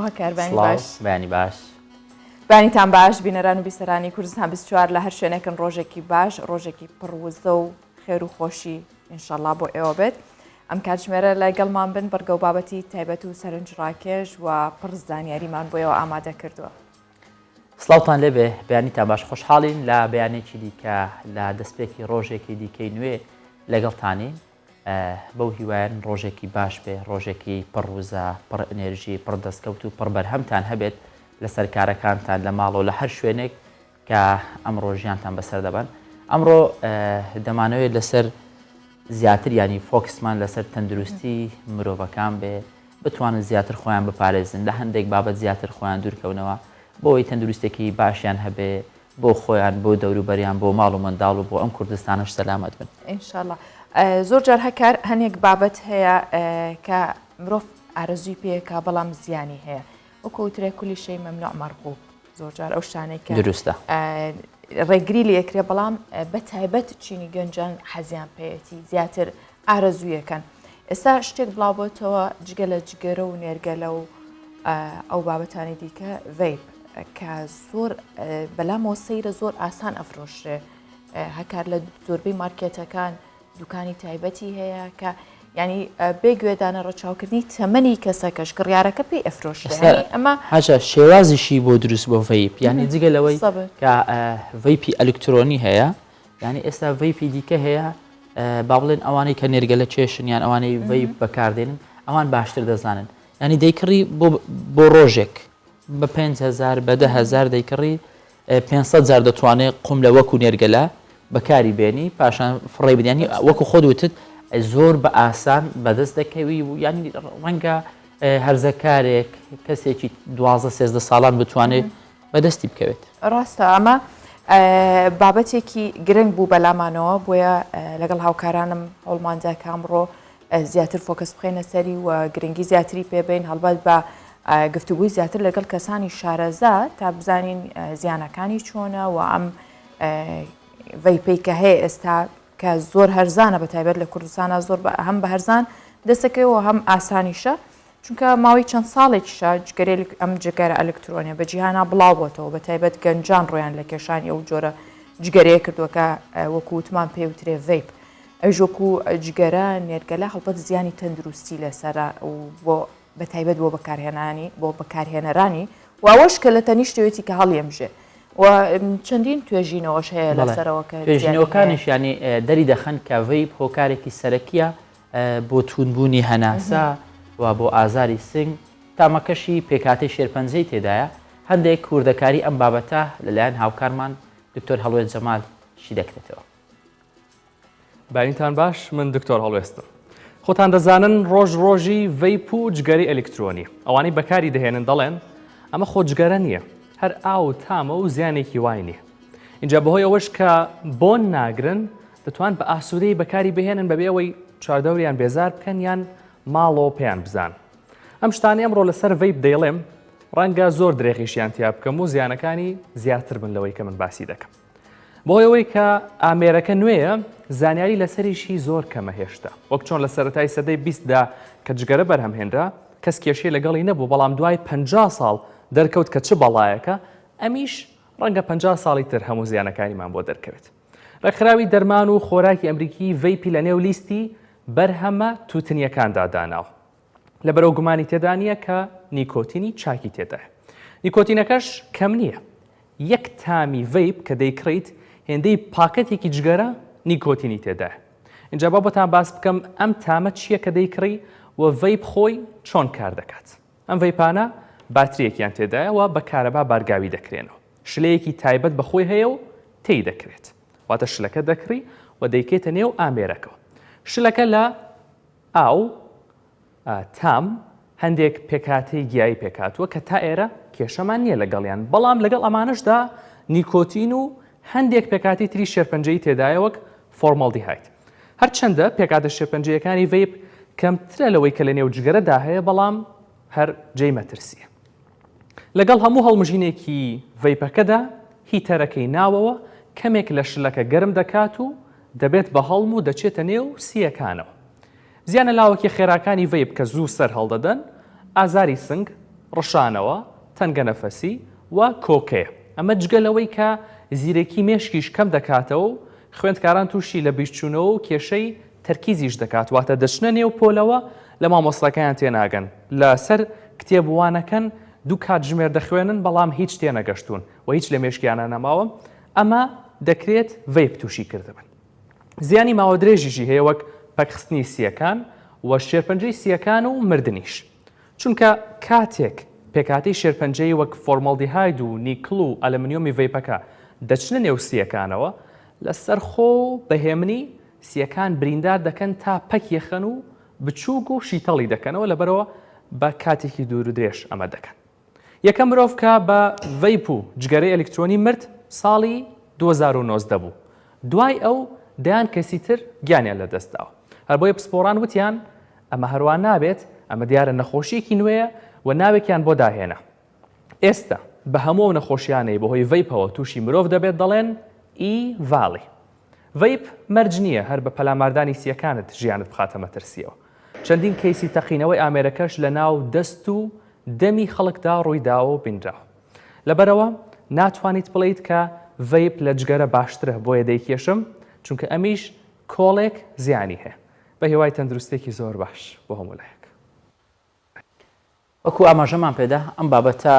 سلااو هەکاربانی باش بەیانی باش بانیتان باش بینەران و بیسەرانی کوردستان 24 لە هەر شوێنێکن ڕۆژێکی باش ڕۆژێکی پڕوزە و خێر و خۆشی ئینشاءالله بۆ ئێوە بێت ئەم کاتژمێرە لەگەڵمان بن بەرگە و بابەتی تایبەت و سەرنجڕاکێش و پڕ زانیاریمان بۆیەوە ئامادە کردووە. سڵاوتان لێبێ بەیانیتان باش خۆشحاڵین لە بەیانێکی دیکە لە دەستپێکی ڕۆژێکی دیکەی نوێ لەگەڵتانین بەو هیوایان ڕۆژێکی باش بێ ڕۆژێکی پڕوزە پڕ ئەنێرژی پڕ دەستکەوت و پڕ بەرهەمتان هەبێت لەسەر کارەکانتان لە ماڵەوە لە هەر شوێنێک کە ئەمڕۆ ژیانتان بەسەر دەبن. ئەمڕۆ دەمانەوێت لەسەر زیاتر ینی فۆکسمان لەسەر تەندروستی مرۆڤەکان بێ بتوانن زیاتر خۆیان بپارێزن لە هەندێک بابەت زیاتر خۆیان دوورکەونەوە بۆی تەندروستێکی باشیان هەبێ بۆ خۆیان بۆ دەوروبەریان بۆ ماڵ و منداڵ و بۆ ئەم کوردستانش سەلامەت بن. ئینشاءالله زۆر جار هەکار هەنێک بابەت هەیە کە مرۆڤ ئارەزووی پێکا بەڵام زیانی هەیە وەکوترێ کولی شەی مەمنوع مەرغوب زۆر جار ئەو شتانێک کە دروستە ڕێگری لەکرێ بەڵام بە تایبەت چینی گەنجان حەزیان پێەتی زیاتر ئارەزوویەکەن. ئێستا شتێک بڵاو بۆتەوە جگە لە جگەرە و نێرگەلە و ئەو بابەتانی دیکە ڤیپ کە زۆر بەلامەوە سەیرە زۆر ئاسان ئەفرۆشرێ هەکار لە زۆربەی مارکێتەکان دوکانی تایبەتی هەیە کە ینی بێگوێدانە ڕەچاوکردنی تەمەنی کەسەکەش کڕیارەکە پێی ئەفرۆشرێ ئەمە هاچە شێوازیشی بۆ دروست بۆ ڤیپ ینی جگە لەوەی کە ڤیپی ئەلکترۆنی هەیە ینی ئێستا ڤیپی دیکە هەیە با بڵێن ئەوانەی کە نێرگەلە چێشن یان ئەوانەی ڤیپ بەکاردێنن ئەوان باشتر دەزانن ینی دەیکڕی بۆ ڕۆژێک بە 5,000 بە 10,000 دەیکڕی 500,000 دەتوانێت قوم لە وەکو نێرگەلە بەکاری بێنی پاشان فڕێ بدیانی وەکو خۆت وتت زۆر بە ئاسان بەدەست دەکەوی و ینی ڕەنگە هەرزەکارێک کەسێکی 12-13 ساڵان بتوانێت بەدەستی بکەوێت. ڕاستە ئەمە بابەتێکی گرنگ بوو بەلامانەوە بۆیە لەگەڵ هاوکارانم هەوڵماندا کامڕۆ زیاتر فۆکس بخێنە سەری و گرنگی زیاتری پێبین هەڵبەت بە گفتوگوی زیاتر لەگەڵ کەسانی شارەزا تا بزانین زیانەکانی چۆنە و ئەم ڤیپەی کە هەیە ئێستا کە زۆر هەرزانە بە تایبەت لە کوردستانە زۆر هەم بە هەرزان دەستەکەیەوە هەم ئاسانیشە چونکە ماوەی چەند ساڵێکیشە جگەرێک ئەم جگەرە ئەلکترۆنیە بە جیهانا بڵاو بۆتەوە بە تایبەت گەنجان ڕۆیان لە کێشانی ئەو جۆرە جگەرەیە کردووەکە وەکووتمان پێوترێ ڤیپ ئەو ژۆکو جگەرە نێرگەلە هەڵبەت زیانی تەندروستی لەسرە و بۆ بە تایبەت بۆ بەکارهێنانی بۆ بەکارهێنەرانی و ئەوەش کە لە تەنیشتەوەی کە هەڵیەمژێ و چەندین توێژینەوەش هەیە لەسەرەوەکە توێژینەوەکانش ینی دەری دەخەن کە ڤیپ هۆکارێکی سەرەکیە بۆ توونبوونی هەناسا و بۆ ئازاری سنگ تامەکەشی پێکاتی شێرپەنجەی تێدایە هەندێک کوردەکاری ئەم بابەتە لەلایەن هاوکارمان دکتۆر هەڵوێست جەمال شی دەکرێتەوە. بانیتان باش من دکتۆر هەڵوێستم. خۆتان دەزانن ڕۆژی ڤیپ و جگەری ئەلکترۆنی ئەوانەی بەکاری دەهێنن دەڵێن ئەمە خۆ جگەرە نییە هەر ئاو تامە و زیانێکی وای نییە. اینجا بەهۆی ئەوەش کە بۆن ناگرن دەتوان بە ئاسوودەی بەکاری بهێنن بەبێ ئەوەی چواردەوریان بێزار بکەن یان ماڵەوە پێیان بزان. ئەم شتانی ئەمڕۆ لەسەر ڤیپ دەیڵێم ڕەنگە زۆر درێخیشیان تیا بکەم و زیانەکانی زیاتر بن لەوەی کە من باسی دەکەم. بۆی ئەوەی کە ئامێرەکە نوێیە زانیاری لەسەریشی زۆر کەمە هێشتا وەک چۆن لە سەرەتای سەدەی 20دا کە جگەرە بەرهەمهێنرا کەس کێشەی لەگەڵی نەبوو بەڵام دوای 50 ساڵ دەرکەوت کە چ بەڵایەکە ئەمیش ڕەنگە 50 ساڵی تر هەموو زیانەکانیمان بۆ دەرکەوێت. ڕێکخراوی دەرمان و خۆراکی ئەمریکی ڤیپی لە نێو لیستی بەرهەمە تووتنیەکاندا داناوە لە بەرەو گومانی تێدا نیە کە نیکۆتینی چاکی تێدایە. نیکۆتینەکەش کەم نییە یەک تامی ڤیپ کە دەیکڕیت هێندەی پاکەتێکی جگەرە نیکۆتینی تێدایە. اینجا با بۆتان باس بکەم ئەم تامە چییە کە دەیکڕی و ڤیپ خۆی چۆن کار دەکات. ئەم ڤیپانە باتریەکیان تێدایە و بە کارەبا بارگاوی دەکرێنەوە شلەیەکی تایبەت بەخۆی هەیە و تێی دەکرێت واتە شلەکە دەکڕی و دەیکێتە نێو ئامێرەکەەوە. شلەکە لە ئاو تام هەندێک پێکاتی گیایی پێکاتوە کە تا ئێرە کێشەمان نییە لەگەڵیان بەڵام لەگەڵ ئەمانشدا نیکۆتین و هەندێک پێکاتی تری شێرپەنجەی تێدایە وەک فۆرمەڵدیهاید. هەرچەندە پێکاتە شێرپەنجەیەکانی ڤیپ کەمترە لەوەی کە لە نێو جگەرەدا هەیە بەڵام هەر جێی مەترسیە. لەگەڵ هەموو هەڵمژینێکی ڤیپەکەدا هیتەرەکەی ناوەوە کەمێک لە شلەکە گەرم دەکات و دەبێت بە هەڵم و دەچێتە نێو سیەکانەوە. زیانە لاوەکی خێراکانی ڤیپ کە زوو سەر هەڵدەدەن ئازاری سنگ، ڕشانەوە تەنگە نەفەسی و کۆکەیە. ئەمە جگەلەوەی کە زیرەکی مێشکیش کەم دەکاتەوە و خوێندکاران تووشی لە بیرچوونەوە و کێشەی تەرکیزیش دەکات واتە دەچنە نێو پۆلەوە لە مامۆستاکەیان تێناگەن لەسەر کتێبوانەکەن دوو کاتژمێر دەخوێنن بەڵام هیچ تێنەگەشتون و هیچ لە مێشکیانە نەماوە ئەمە دەکرێت ڤەیپ تووشی کردبن. زیانی ماوە درێژیشی هەیە وەک پەکخستنی سیەکان و شێرپەنجەی سیەکان و مردنیش چونکە کاتێک پێکاتی شێرپەنجەی وەک فۆرمەڵدیهاید و نیکڵ و ئەلمنیۆمی ڤەیپەکە دەچنە نێو سیەکانەوە لەسەر خۆ بەهێمنی سیەکان بریندار دەکەن تا پەکیەخەن و بچووک و شیتەڵی دەکەنەوە لەبەرەوە بە کاتێکی دوور و درێژ ئەمە دەکەن. یەکەم مرۆڤ کە بە ڤەیپ و جگەرەی ئەلکترۆنی مرد ساڵی 2019 بوو. دوای ئەو دەیان کەسی تر گیانیان لەدەستداوە. هەر بۆیە پسپۆران وتیان ئەمە هەروان نابێت، ئەمە دیارە نەخۆشیەکی نوێیە و ناوێکیان بۆ داهێنا. ئێستا بە هەموو نەخۆشیانەی بەهۆی ڤەیپەوە تووشی مرۆڤ دەبێت دەڵێن ڤاڵی. ڤەیپ مەرج نییە هەر بە پەلاماردانی سیەکانت ژیانت بخاتە مەترسیەوە. چەندین کەیسی تەقینەوەی ئامێرەکەش لە ناو دەست و دەمی خەڵکدا ڕوویداوە و بینراوە. لەبەرەوە ناتوانیت بڵیت کە ڤەیپ لە جگەرە باشترە بۆیە دەیکێشم چونکە ئەمیش کۆڵێک زیانی هەیە بە هێوای تەندروستێکی زۆر باش بۆ هەموو لایەک. وەکو ئاماژەمان پێدا ئەم بابەتە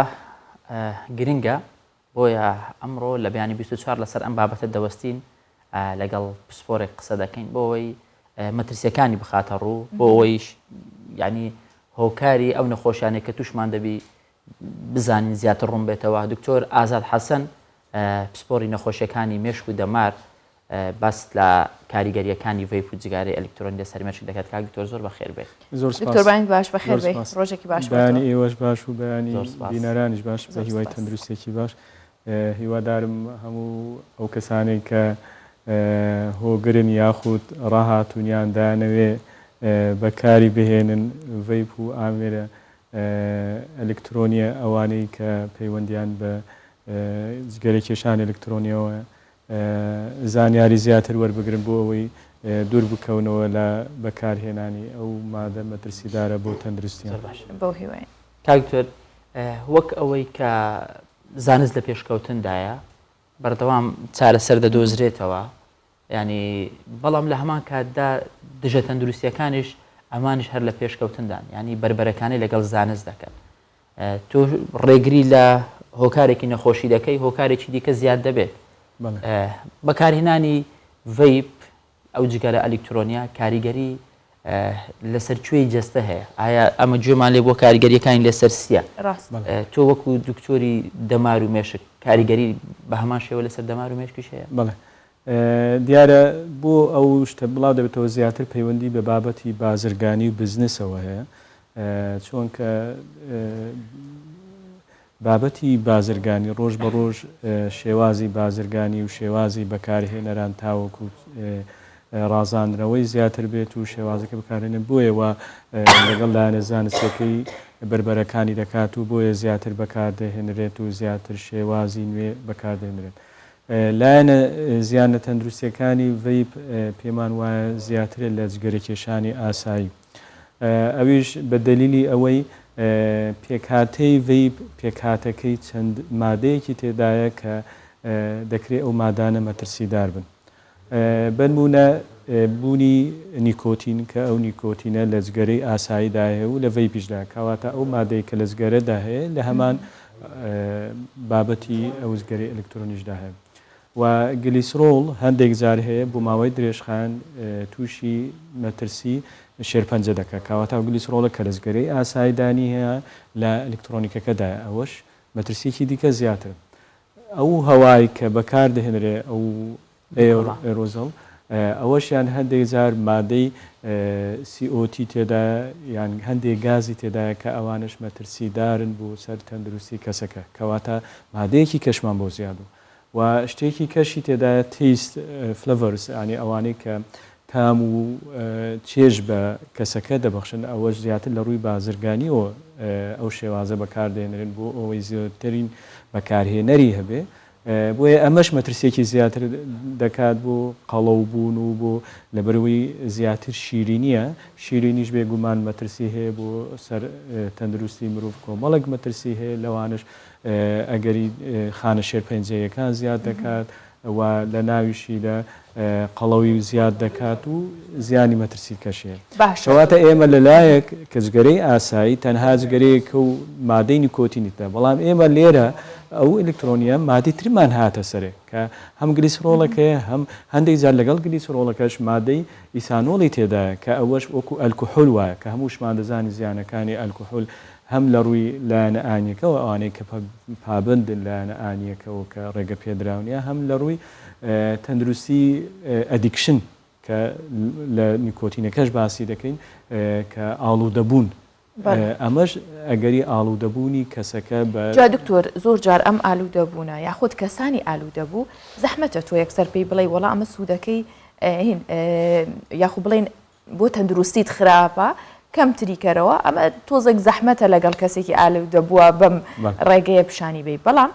گرنگە بۆیە ئەمڕۆ لە بیانی 24 لەسەر ئەم بابەتە دەوەستین لەگەڵ پسپۆرێک قسە دەکەین بۆ ئەوەی مەترسیەکانی بخاتە ڕوو بۆ ئەوەی ینی هۆکاری ئەو نەخۆشیانێک کە تووشمان دەبی بزانین زیاتر ڕوون بێتەوە. دکتۆر ئازاد حەسەن پسپۆری نەخۆشیەکانی مێشک و دەمار باس لە کاریگەریەکانی ڤەیپ و جگارەی ئەلکترۆنی لەسەر مێشک دەکات. کاک دکتۆر زۆر بەخێر بێت. دکتۆر بانی باش بەخێر بێت، ڕۆژێکی باش بەیانی ئێوەش باش و بەیانی بینەرانیش باش بە هیوای تەندروستێکی باش. هیوادارم هەموو ئەو کەسانێک کە هۆگرن یاخود ڕاهاتوونیان دانەوێ بەکاری بهێنن ڤەیپ و ئامێرە ئەلکترۆنیە ئەوانەی کە پەیوەندیان بە جگەرەکێشان ئەلکترۆنیەوە زانیاری زیاتر وەربگرن بۆ ئەوەی دوور بکەونەوە لە بەکارهێنانی ئەو مادە مەترسیدارە بۆ تەندروستیان. بۆ هیوای کاکتۆر وەک ئەوەی کە زانست لە پێشکەوتندایە بەردەوام چارەسەر دەدۆزرێتەوە ینی بەڵام لە هەمان کاتدا دژە تەندروستیەکانیش ئەمانش هەر لە پێشکەوتندان ینی بربەرەکانی لەگەڵ زانست دەکەن. تۆ ڕێگری لە هۆکارێکی نەخۆشی دەکەی هۆکارێکی دیکە زیاد دەبێت. بەکارهێنانی ڤەیپ ئەو جگەرە ئەلکترۆنیا کاریگەری لەسەر کوێی جەستە هەیە؟ ئایا ئەمە گوێمان لێ بۆ کاریگەریەکانی لەسەر سیە؟ تۆ وەکو دکتۆری دەمار و مێشک کاریگەری بە هەمان شێوە لەسەر دەمار و مێشکیش هەیە؟ بەڵێ دیارە بۆ ئەو شتە بڵاو دەبێتەوە زیاتر پەیوەندی بە بابەتی بازرگانی و بزنسەوە هەیە چۆن کە بابەتی بازرگانی ڕۆژ بە ڕۆژ شێوازی بازرگانی و شێوازی بەکارهێنەران تاوەکو ڕازاندنەوەی زیاتر بێت و شێوازەکە بەکارهێنن بۆیەوە لەگەڵ لایەنە زانستیەکەی بربەرەکانی دەکات و بۆیە زیاتر بەکاردەهێنرێت و زیاتر شێوازی نوێ بەکاردەهێنرێت. لایەنە زیانە تەندروستیەکانی ڤەیپ پێمان وایە زیاترە لە جگەرەکێشانی ئاسایی. ئەویش بە دەلیلی ئەوەی پێکهاتەی ڤەیپ پێکهاتەکەی چەند مادەیەکی تێدایە کە دەکرێت ئەو مادانە مەترسیدار بن. بنمونە بوونی نیکۆتین کە ئەو نیکۆتینە لە جگەرەی ئاساییدا هەیە و لە ڤەیپیشدا کەواتە ئەو مادەی کە لە جگەرەدا هەیە لە هەمان بابەتی ئەو جگەرەی ئەلکترۆنیشدا هەیە. و گلیسرۆڵ هەندێک جار هەیە بۆ ماوەی درێژخان تووشی مەترسی شێرپەنجە دەکات کەواتە ئەو گلیسرۆڵە کە لە جگەرەی ئاساییدانی هەیە لە ئەلکترۆنیکەکەدا ئەوەش مەترسیەکی دیکە زیاتر. ئەو هەوای کە بەکاردەهێنرێ ئەو ئێرۆزەڵ ئەوەشیان هەندێک جار مادەی CO2 تێدا یان هەندێک گازی تێدایە کە ئەوانش مەترسیدارن بۆ سەر تەندروستی کەسەکە کەواتە مادەیەکی کەشمان بۆ زیادوو و شتێکی کەشی تێدایە تیست فلڤەرس ئانی ئەوانەی کە تام و چێژ بە کەسەکە دەبەخشن ئەوەش زیاتر لە ڕووی بازرگانیەوە ئەو شێوازە بەکاردێنرێن بۆ ئەوەی زیاترین بەکارهێنەری هەبێ بۆیە ئەمەش مەترسێکی زیاتر دەکات بۆ قەڵەوبوون و بۆ لەبەرەوەی زیاتر شیرینیە شیرینیش بێگومان مەترسی هەیە بۆ سەر تەندروستی مرۆڤ کۆمەڵێک مەترسی هەیە لەوانش ئەگەری خانە شێرپەنجەیەکان زیاد دەکات و لە ناویشی لە قەڵەوی زیاد دەکات و زیانی مەترسی کەشێت کەواتە ئێمە لەلایەک کە جگەرەی ئاسایی تەنها جگەرەیەکە و مادەی نیکۆتینیتە بەڵام ئێمە لێرە ئەو ئەلکترۆنیە مادەی ترمان هاتە سەرێ کە هەم گلیسرۆڵەکەیە هەم هەندێک جار لەگەڵ گلیسرۆڵەکەش مادەی ئیسانۆڵی تێدایە کە ئەوەش وەکو ئەلکوحۆل وایە کە هەمووشمان دەزانی زیانەکانی ئەلکوحۆل هەم لە ڕووی لایەنە ئاینیەکەەوە ئەوانەی کە پابندن لایەنە ئاینیەکەەوە کە ڕێگە پێدراونیە هەم لە ڕووی تەندروستی ئەدیکشن کە لە نیکۆتینەکەش باسی دەکەین کە ئاڵوودەبوون ئەمەش ئەگەری ئاڵوودەبوونی کەسەکە بە دکتۆر زۆر جار ئەم ئالوودەبوونە یاخود کەسانی ئالوودەبوو زەحمەتە تۆ یەکسەر پێی بڵێ وەڵا ئەمە سوودەکەی یاخود بڵێن بۆ تەندروستیت خراپە کەم تریکەرەوە ئەمە تۆزێک زەحمەتە لەگەڵ کەسێکی ئالوودەبووە بەم ڕێگەیە پیشانی بێ بەڵام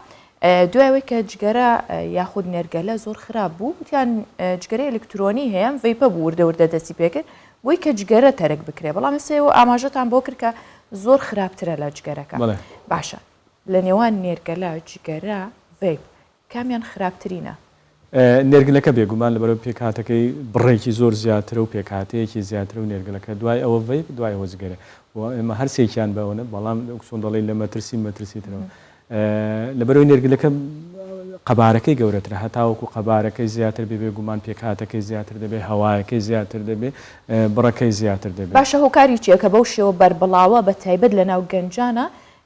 دوایەوەی کە جگەرە یاخود نێرگەلە زۆر خراپ بوو وتیان جگەرە ئەلکترۆنی هەیە ڤیپە بوو وردە دەستی پێکرد بۆی کە جگەرە تەرک بکرێ بەڵام ئێستا ئاماژەتان بۆ کرد کە زۆر خراپترە لە جگەرەکە باشە لە نێوان نێرگەلە جگەرە ڤیپ کامیان خراپترینە نێرگلەکە بێگومان لەبەرەوە پێکهاتەکەی بڕێکی زۆر زیاترە و پێکهاتەیەکی زیاترە و نێرگلەکە دوای ئەوە ڤیپ دوای ئەوە جگەرە ئێمە هەرسێکیان بەوەنە بەڵام ئۆکسۆن دەڵێ لە مەترسیترەوە لەبەرەوەی نێرگلەکە قەبارەکەی گەورەترە هەتاوەکو قەبارەکەی زیاتر بێ گومان پێکهاتەکەی زیاتر دەبێت هەوایەکەی زیاتر دەبێت بڕەکەی زیاتر دەبێت باشە هۆکاری چیە کە بەو شێوە بەربڵاوە بە تایبەت لە ناو گەنجانە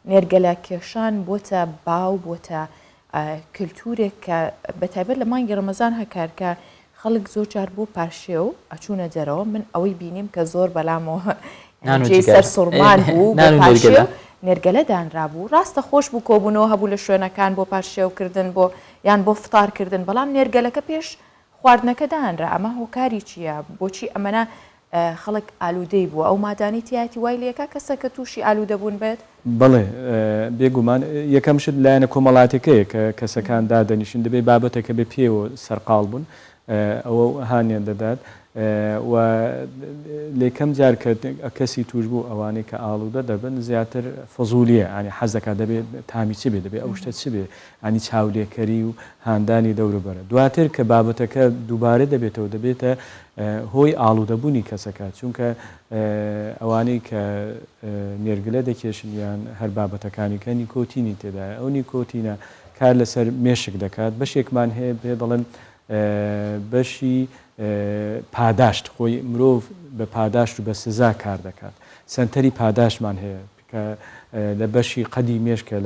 نێرگەلە کێشان بۆتە باو بۆتە کللتورێک کە بە تایبەت لە مانگی ڕەمەزان هەکارکە خەڵک زۆر جار بۆ پاشێ و ئەچوونە جەرەوە من ئەوەی بینیم کە زۆر بەلامەوە سەر سوڕمان بوو نێرگەلە دانرابوو ڕاستە خۆش بوو کۆبوونەوە هەبوو لە شوێنەکان بۆ پاشێوکردن بۆ یان بۆ فتارکردن بەڵام نێرگەلەکە پێش خواردنەکە دانرا ئەمە هۆکاری چییە بۆچی ئەمەە خەڵک ئالوودەی بووە ئەو مادانی تایەتی وای لەکە کەسە کە تووشی ئالوودەبوون بێت بڵێ بێگومان یەکەم شت لایەنە کۆمەڵاتەکەیە کە کەسەکان دادەنیشن دەبێت بابەتەکە بێ پێوە سەرقاڵ بوون ئەوە هانیان دەدات و لێکەم جار کە کەسی توش بوو ئەوانەی کە ئاڵوودە دەبن زیاتر فزولیە ئەنی حەزەکە دەبێت تامی چ بێ دەبێت ئەو شتە چ بێ ئەنی چاولێکەری و هاندانی دەوروبەرە دواتر کە بابەتەکە دووبارە دەبێتەوە دەبێتە هۆی ئاڵوودەبوونی کەسەکە چونکە ئەوانەی کە نێرگلە دەکێشن یان هەر بابەتەکانی کە نیکۆتینی تێدایە ئەو نیکۆتینە کار لەسەر مێشک دەکات بەشێکمان هەیە پێ دەڵێن بەشی پاداشت خۆی مرۆڤ بە پاداشت و بە سزا کار دەکات سنتەری پاداشمان هەیە کە لە بەشی قەدی مێشکە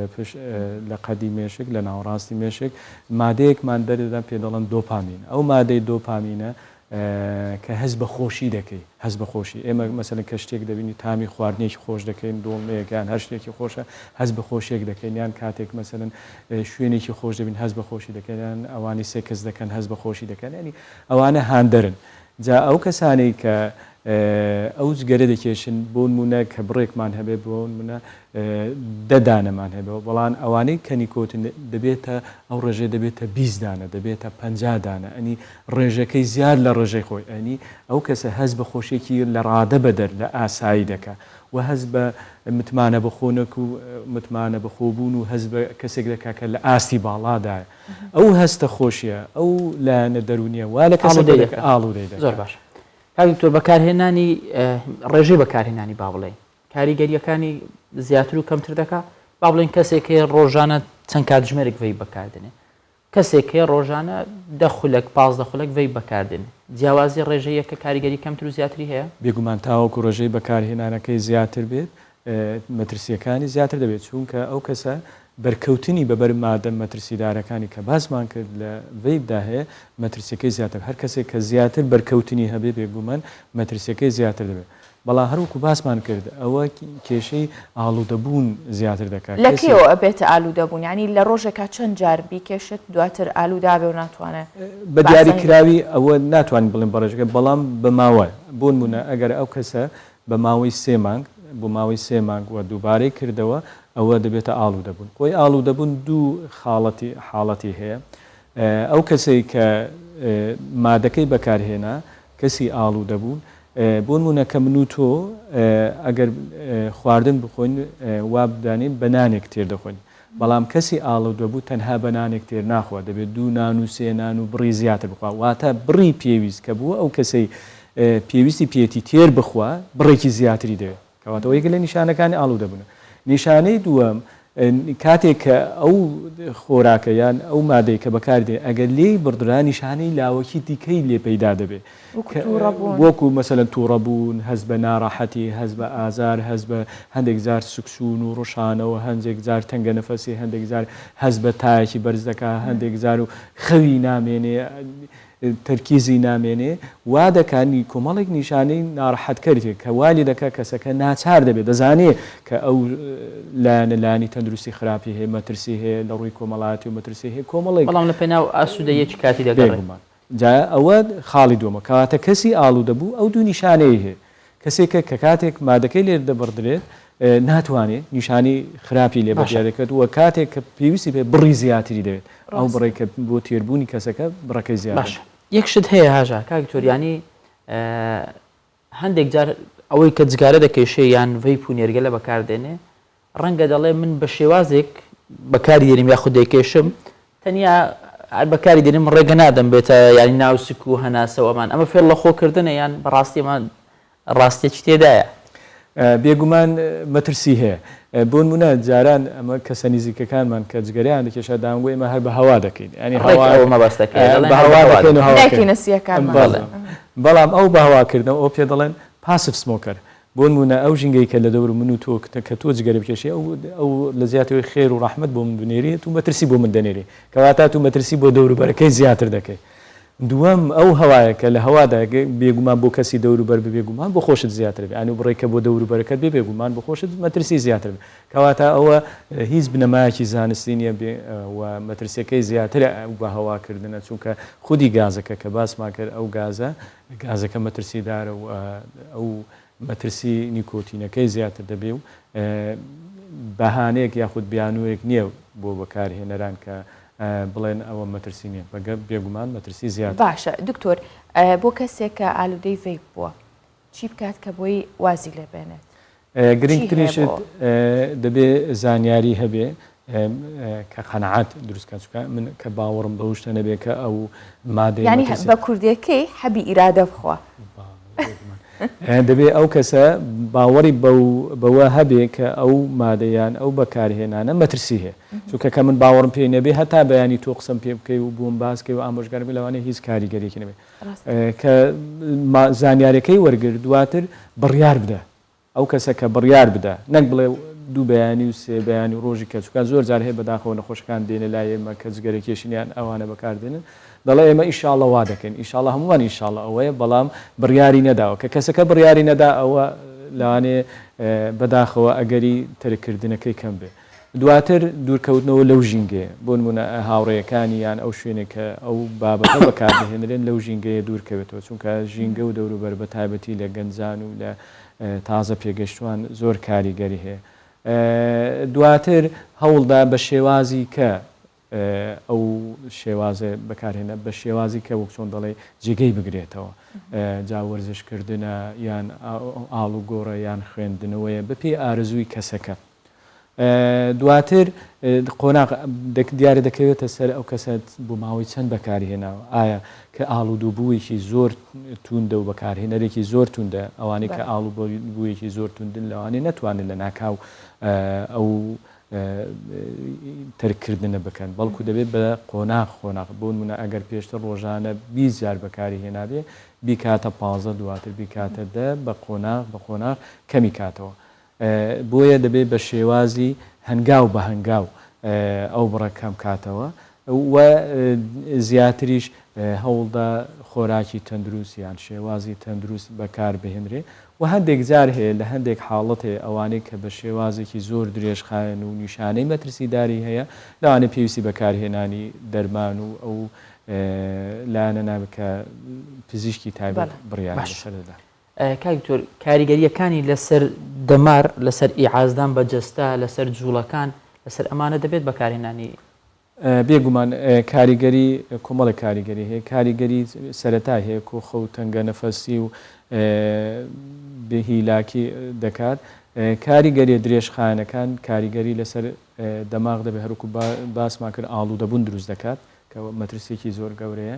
لە قەدی مێشک لە ناوەڕاستی مێشک مادەیەکمان دەردا پێ دەڵێن دۆپامین ئەو مادەی دۆپامینە کە هەز بە خۆشی دەکەی هەز بە خۆشی ئێمە مەسەلەن کە شتێک دەبینی تامی خواردنێکی خۆش دەکەین دۆڵمەیەکیان هەر شتێکی خۆشە هەز بە خۆشیێک دەکەین یان کاتێک مەسەلەن شوێنێکی خۆش دەبین هەز بە خۆشی دەکەن یان ئەوانی سێ کەس دەکەن هەز بە خۆشی دەکەن ینی ئەوانە هاندەرن جا ئەو کەسانەی کە ئەو جگەرە دەکێشن بۆ نمونە کە بڕێکمان هەبێ بۆ نمونە دەدانەمان هەبێەوە بەڵام ئەوانەی کە نیکۆتین دەبێتە ئەو ڕێژێ دەبێتە 20 دانە دەبێتە 50 دانە ئەنی ڕێژەکەی زیاد لە ڕێژەی خۆی ئەنی ئەو کەسە هەز بە خۆشێکی لە ڕادە بەدەر لە ئاسایی دەکە و هەز بە متمانە بەخۆنک و متمانە بەخۆبوون و هەز بە کەسێک دەکا کە لە ئاستی باڵادایە ئەو هەستە خۆشیە ئەو لایەنە دەرونیە وا لە کەسێک ئاڵوودەی دەکات. زۆر باش کاکتۆر بەکارهێنانی ڕێژەی بەکارهێنانی با بڵێن کاریگەریەکانی زیاتر و کەمتر دەکات با بڵێن کەسێک ڕۆژانە چەند کاتژمێرێک وەی بەکاردنێ کەسێک ڕۆژانە 10 خولەک 15 خولەک وەی بەکاردن جیاوازی ڕێژەیەکە کاریگەری کەمتر و زیاتری هەیە بێگومان تاوەکو ڕێژەی بەکارهێنانەکەی زیاتر بێت مەترسیەکانی زیاتر دەبێت چونکە ئەو کەسە بەرکەوتنی بەبەر مادە مەترسیدارەکانی کە باسمان کرد لە ڤیپدا هەیە مەترسیەکەی زیاتر هەر کەسێک کە زیاتر بەرکەوتنی هەبێ بێگومان مەترسیەکەی زیاتر دەبێت بەڵام هەروکو باسمان کرد ئەوە کێشەی ئاڵوودەبوون زیاتر دەکات لەکێوە ئەبێتە ئالوودەبوون ینی لە ڕۆژێکا چەند جار بیکێشت دواتر ئالوودابێ و ناتوانێت بە دیاریکراوی ئەوە ناتوانین بڵێن بەڕێژەکە بەڵام بە ماوە بۆ نمونە ئەگەر ئەو کەسە بە ماوەی 3 مانگ بۆ ماوەی 3 مانگ و دووبارەی کردەوە ئەوە دەبێتە ئاڵوودەبوون. خۆی ئاڵوودەبوون دوو حاڵەتی هەیە. ئەو کەسەی کە مادەکەی بەکارهێنا کەسی ئاڵوودەبوون، بۆ نمونە کە من و تۆ ئەگەر خواردن بخۆین وا بدانین بە نانێک تێر دەخۆین، بەڵام کەسی ئاڵوودەبوو تەنها بە نانێک تێر ناخوا، دەبێت 2 نان و 3 نان و بڕی زیاتر بخوا، واتە بڕی پێویست کە بووە ئەو کەسەی پێویستی پێێتی تێر بخوا بڕێکی زیاتری دەوێت، کەواتەوە یەکە لە نیشانەکانی ئاڵوودەبوون. نیشانەی دووەم کاتێک کە ئەو خۆراکە یان ئەو مادەی کە بەکاردێ ئەگەر لێی بڕدرا نیشانەی لاوەکی دیکەی لێ پەیدا دەبێت، وەکو مەسەلەن تووڕەبوون، هەز بە ناڕەحەتی، هەز بە ئازار، هەز بە هەندێک جار سوکسون و ڕۆشانەوە، هەندێک جار تەنگە نەفەسی، هەندێک جار هەز بە تایەکی بەرز دەکا، هەندێک جار و خەوی نامێنێ، تەرکیزی نامێنێ، وا دەکانی کۆمەڵێک نیشانەی ناڕەحەتکەرێت کە والی دەکا کەسەکە ناچار دەبێت، دەزانێت کە ئەو لایەنە تەندروستی خراپی هەیە، مەترسی هەیە لە ڕووی کۆمەڵایەتی و مەترسی هەیە کۆمەڵێک، بەڵام لە پێناو ئاسوودەیەکی کاتی دەگەڕێمان. جا ئەوە خاڵی دووەمە کەواتە کەسی ئاڵوودەبوو ئەو دوو نیشانەیە هەیە. کەسێکە کە کاتێک مادەکەی لێر دەبڕدرێت ناتوانێت نیشانی خراپی لێ بەجیا دەکات، وە کاتێک کە پێویستی پێ بڕی زیاتری دەوێت، ئەو بڕێکە بۆ تێربوونی کەسەکە بڕەکەی زیاتر. یەک شت هەیە هاژا کاکتۆریانی هەندێک جار ئەوەی کە جگارە دەکەیشێ یان ڤیپ و نێرگە لە بەکاردێنێ ڕەنگە دەڵێ من بە شێوازێک بەکاری دێنم یاخود دەکێشم تەنیا بەکاری دێنم ڕێگە نادەم بێتە ینی ناوسک و هەناسەوە ئەمان ئەمە فێر لە خۆکردنە یان بەڕاستی ئەمە ڕاستێکی تێدایە. بێگومان مەترسی هەیە. بۆ نمونە جاران ئەمە کەسە نزیکەکانمان کە جگەریان دەکێشە دامگوی ئمە هەر بە هەوا دەکەین، ینی بەڵام ئەو بە هەواکردنەوە ئەو پێ دەڵێن پاسف سمۆکەر. بۆ نمونە ئەو ژینگەی کە لە دەور من و تۆ کە تۆ جگەرە بکێشی ئەو لە زیاتەوەی خێر و ڕەحمەت بۆ من بنێریت و مەترسی بۆ من دەنێری، کەواتە تو مەترسی بۆ دەوروبەرەکەی زیاتر دەکەی. دووەم ئەو هەوایە کە لە هەوادا بێگومان بۆ کەسی دەوروبەر بێگومان بۆ خۆشت زیاتر بێ، ئەنی بڕێکە بۆ دەوروبەرەکەت بێ بێگومان بۆ خۆشت مەترسی زیاتر بێ، کەواتە ئەوە هیچ بنەمایەکی زانستی نیە و مەترسیەکەی زیاترە بە هەواکردنە، چونکە خودی گازەکە کە باسمان کرد ئەو گازەکە مەترسیدارە و ئەو مەترسی نیکۆتینەکەی زیاتر دەبێ و بەهانەیەک یاخود بیانوەیەک نییە بۆ بەکارهێنەران کە بڵێن ئەوە مەترسی نییە، بێگومان مەترسی زیاتر. باشە دکتۆر، بۆ کەسێک کە ئالوودەی ڤیپ بووە چی بکات کە بۆی وازی لێبێنێت؟ گرنگترینشت دەبێ زانیاری هەبێ کە قەنەعات دروستکە، چونکە من کە باوەڕم بەو شتە نەبێ کە ئەو مادەی ینی بە کوردیەکەی حەبی ئیرادە بخوا. دەبێت ئەو کەسە باوەڕی بەوە هەبێ کە ئەو مادەیان ئەو بەکارهێنانە مەترسی هەیە، چونکە کە من باوەڕم پێ نەبێ هەتا بەیانی تۆ قسەم پێ بکەی و بووم باسکەی و ئامۆژگاربی لەوانەیە هیچ کاریگەریەکی نەبێت کە زانیارەکەی وەرگرت دواتر بڕیار بدە، ئەو کەسە کە بڕیار بدە، نەک بڵێ دوو بەیانی و سێ بەیانی ڕۆژی کە چونکە زۆر جار هەیە بەداخەوە نەخۆشەکان دێنە لای ئێمە کە جگەرەکێشیان ئەوانە بەکاردێنن، دەڵێ ئێمە ئیشاڵڵە وا دەکەین، ئیشاڵڵە هەمووان ئیشاڵڵە ئەوەیە، بەڵام بڕیاری نەداوە کە کەسەکە بڕیاری نەدا ئەوە لەوانێ بەداخەوە ئەگەری تەرکردنەکەی کەم بێ. دواتر دوورکەوتنەوە لەو ژینگەیە، بۆ نمونە هاوڕێیەکانی یان ئەو شوێنێک کە ئەو بابەتە بەکاردەهێنرێن لەو ژینگەیە دوورکەوێتەوە، چونکە ژینگە و دەوروبەر بە تایبەتی لە گەنجان و لە تازە پێگەشتوان زۆر کاریگەری هەیە. دواتر هەوڵدا بە شێوازی کە ئەو شێوازە بەکارهێنە بە شێوازی کە وەک چۆن دەڵێ جێگەی بگرێتەوە، جا وەرزشکردنە یان ئاڵوگۆڕە یان خوێندنەوەیە بەپێ ئارزووی کەسەکە. دواتر قۆناغ دیارە دەکەوێتە سەر ئەو کەسە بۆ ماوەی چەند بەکارهێناوە، ئایا کە ئاڵوودووبوویەکی زۆر توندە و بەکارهێنەرێکی زۆر توندە، ئەوانەی کە ئاڵوبوویەکی زۆر توندن لەوانەیە نەتوانن لە ناکاو ئەو تەرکردنە بکەن، بەڵکو دەبێت بە قۆناغ بۆ نمونە ئەگەر پێشتر ڕۆژانە 20 جار بەکاری هێنابێ بیکاتە 15 دواتر بیکاتە 10 بە قۆناغ کەمی کاتەوە. بۆیە دەبێت بە شێوازی هەنگاو بە هەنگاو ئەو بڕە کەم کاتەوە و زیاتریش هەوڵدا خۆراکی تەندروست یان شێوازی تەندروست بەکار بهێنرێ و هەندێک جار هەیە لە هەندێک حاڵەت هەیە ئەوانەی کە بە شێوازێکی زۆر درێژخایەن و نیشانەی مەترسیداری هەیە لەوانەیە پێویستی بەکارهێنانی دەرمان و ئەو لایەنە نابکە پزیشکی تایبەت بڕیار لەسەردا. کاکتۆر کاریگەریەکانی لەسەر دەمار لەسەر ئیعازدان بە جەستا لەسەر جوڵەکان لەسەر ئەمانە دەبێت بەکارهێنانی بێگومان کاریگەری کۆمەڵی کاریگەری هەیە کاریگەری سەرەتا هەیە کۆخە و تەنگە نەفەسی و بهیلاکی دەکات کاریگەری درێژخانەکان کاریگەری لەسەر دەماغ دەبێت هەروکو باسمان کرد ئاڵوودەبوون دروست دەکات کە مەترسێکی زۆر گەورەیە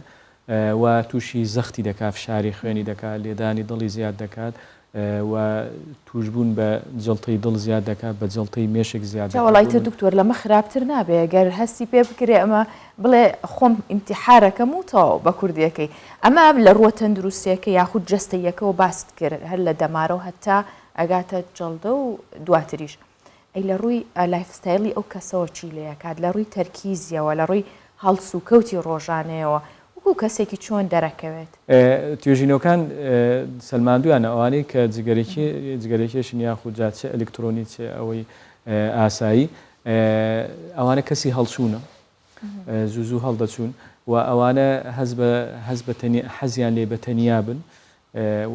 و تووشی زەختی دەکات فشاری خوێنی دەکات لێدانی دڵی زیاد دەکات و توشبوون بە جڵتەی دڵ زیاد دەکات بە جڵتەی مێشک زیاد وڵایتە دکتۆر لەمە خراپتر نابێ گەر هەستی پێ بکرێ ئەمە بڵێ خۆم ئیمتیحارەکەم و تەواو بە کوردیەکەی ئەمە لە ڕوە تەندروستیەکە یاخود جەستەیەکەوە باست کرد هەر لە دەمارەوە هەتا ئەگاتە جەڵدە و دواتریش ئەی لە ڕووی لایفستایلی ئەو کەسەوە چی لێ کات لە ڕووی تەرکیزیەوە لە ڕووی هەڵس و کەوتی ڕۆژانەیەوە وەکو کەسێکی چۆن دەرەکەوێت توێژینەکان سەلماندویانە ئەوانەی کە جگەرەکێشن یاخود جاچە ئەلکترۆنی چێ ئەوەی ئاسایی ئەوانە کەسی هەڵچوونە زوو هەڵدەچوون و ئەوانە هەز بە حەزیان لێ بە تەنیا بن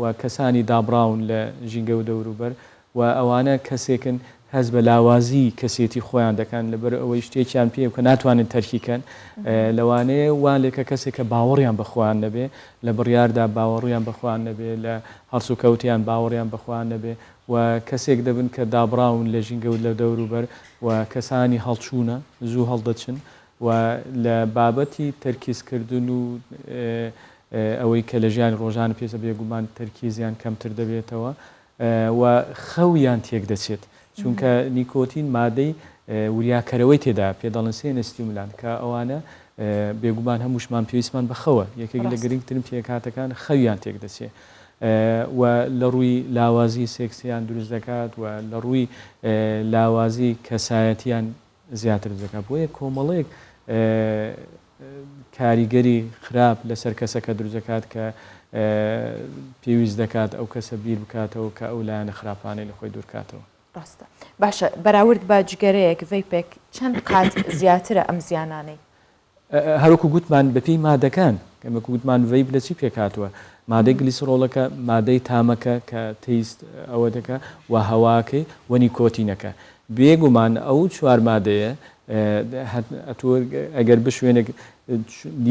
و کەسانی دابراون لە ژینگە و دەوروبەر و ئەوانە کەسێکن هەز بە لاوازی کەسێتی خۆیان دەکەن لەبەر ئەوەی شتێکیان پێ کە ناتوانن تەرکیکەن لەوانەیە وان لێکە کەسێک کە باوەڕیان بەخۆیان نەبێ لە بڕیاردا باوەڕیان بەخۆیان نەبێ لە هەڵس و کەوتیان باوەڕیان بەخۆیان نەبێ و کەسێک دەبن کە دابراون لە ژینگە و لە دەوروبەر و کەسانی هەڵچوونە زوو هەڵدەچن و لە بابەتی تەرکیزکردن و ئەوەی کە لە ژیانی ڕۆژان پێسە بێگومان تەرکیزیان کەمتر دەبێتەوە و خەویان تێک دەچێت چونکە نیکۆتین مادەی وریاکەرەوەی تێدا پێ دەڵن سێنە ستیمولان کە ئەوانە بێگومان هەمووشمان پێویستمان بەخەوە یەکێک لە گرنگترین پێکاتەکان خەویان تێک دەچێت و لە ڕووی لاوازی سێکسیان دروست دەکات و لە ڕووی لاوازی کەسایەتیان زیاتر دەکات بۆیە کۆمەڵەیەک کاریگەری خراپ لەسەر کەسەکە دروست دەکات کە پێویست دەکات ئەو کەسە بیر بکاتەوە کە ئەو لایەنە خراپانەی لە خۆی دوورکاتەوە ڕاستە باشە بەراورد بە جگەرەیەک ڤیپێک چەند قات زیاترە ئەم زیانانەی هەروکو گوتمان بەپی مادەکان ئەمەکو گوتمان ڤیپ لە چی پێکاتوە مادەی گلیسرۆڵەکە مادەی تامەکە کە تەیست ئەوە دەکە و هەواکەی و نیکۆتینەکە بێگومان ئەو چوار مادەیە ئەگەر بشوێنێک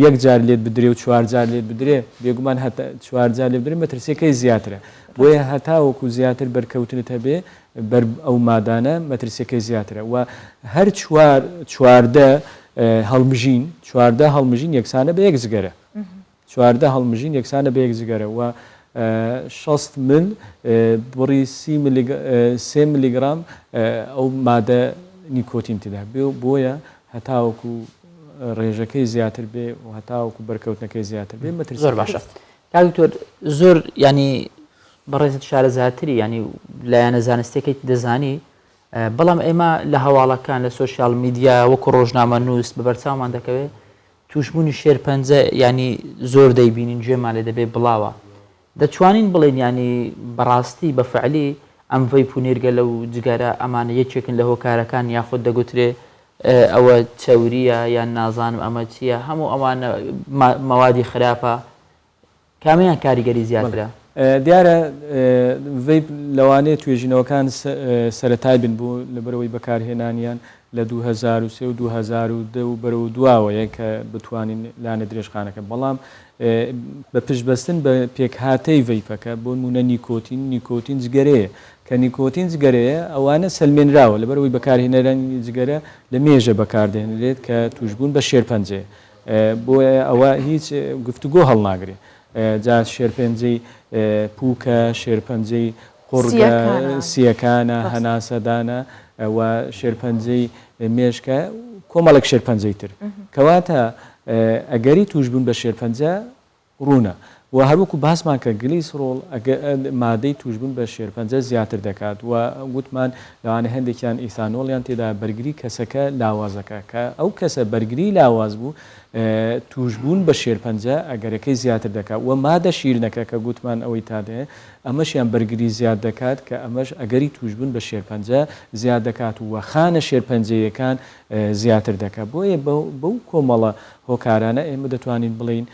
یەک جار لێت بدرێ و چوار جار لێت بدرێ بێگومان هەتا چوار جار لێ بدرێ مەترسیەکەی زیاترە بۆیە هەتاوەکو زیاتر بەرکەوتنت هەبێ بەر ئەو مادانە مەترسیەکەی زیاترە و هەر چواردە هەڵمژین یەکسانە بە یەک جگەرە چواردە هەڵمژین یەکسانە بە یەک جگەرە و 60 مل بڕی 3 میلیگرام ئەو مادە نیکۆتین تێدا بۆیە هەتاوەکو ڕێژەکەی زیاتر بێ و هەتاوەکو بەرکەوتنەکەی زیاتر بێ مەترسی زۆر باشە کاکتۆر زۆر ینی بەڕێزت شارە زیاتری ینی لایەنە زانستیەکەی دەزانی بەڵام ئێمە لە هەواڵەکان لە سوۆسیال میدیا وەکو ڕۆژنامە نووس بەبەرچاومان دەکەوێت توشبوونی شێرپەنجە ینی زۆر دەیبینین گوێمان لێ دەبێت بڵاوە دەتوانین بڵێن ینی بەڕاستی بە فعلی ئەم ڤیپ و نێرگە لەو جگەرە ئەمانە یەکێکن لە هۆکارەکان یاخود دەگوترێ ئەوە چەوریە یان نازانم ئەمە چییە هەموو ئەوانە مەوادی خراپە کامیان کاریگەری زیاترە دیارە ڤیپ لەوانەیە توێژینەوەکان سەرەتای بن بوو لەبەرەوەی بەکارهێنانیان لە 2003 و 2002 و بەرەو دواوەیە کە بتوانین لاانە درێژخانەکە بەڵام بە پشتبەستن بە پێکهاتەی ڤیپەکە بۆ نمونە نیکۆتین جگەرەیە کە نیکۆتین جگەرەیە ئەوانە سەلمێنراوە لەبەرەوەی بەکارهێنەرانی جگەرە لە مێژە بەکاردێنرێت کە توشبوون بە شێرپەنجەیە بۆیە ئەوە هیچ گفتوگۆ هەڵناگرێت جا شێرپەنجەی پووکە شێرپەنجەی قوڕگە سیەکانە هەناسەدانە و شێرپەنجەی مێشکە کۆمەڵێک شێرپەنجەی تر کەواتە ئەگەری توشبوون بە شێرپەنجە ڕوونە و هەروەکو باسمان کە گلیسرۆڵ مادەی توشبوون بە شێرپەنجە زیاتر دەکات و گوتمان لەوانە هەندێکیان ئیثانۆڵیان تێدا بەرگری کەسەکە لاوازەکە کە ئەو کەسە بەرگری لاواز بوو توشبوون بە شێرپەنجە ئەگەرەکەی زیاتر دەکات و مادە شیرنەکە کە گوتمان ئەوەی تادێ ئەمەشیان بەرگری زیاد دەکات کە ئەمەش ئەگەری توشبوون بە شێرپەنجە زیاد دەکات و خانە شێرپەنجەیەکان زیاتر دەکات بۆیە بەو کۆمەڵە هۆکارانە ئێمە دەتوانین بڵین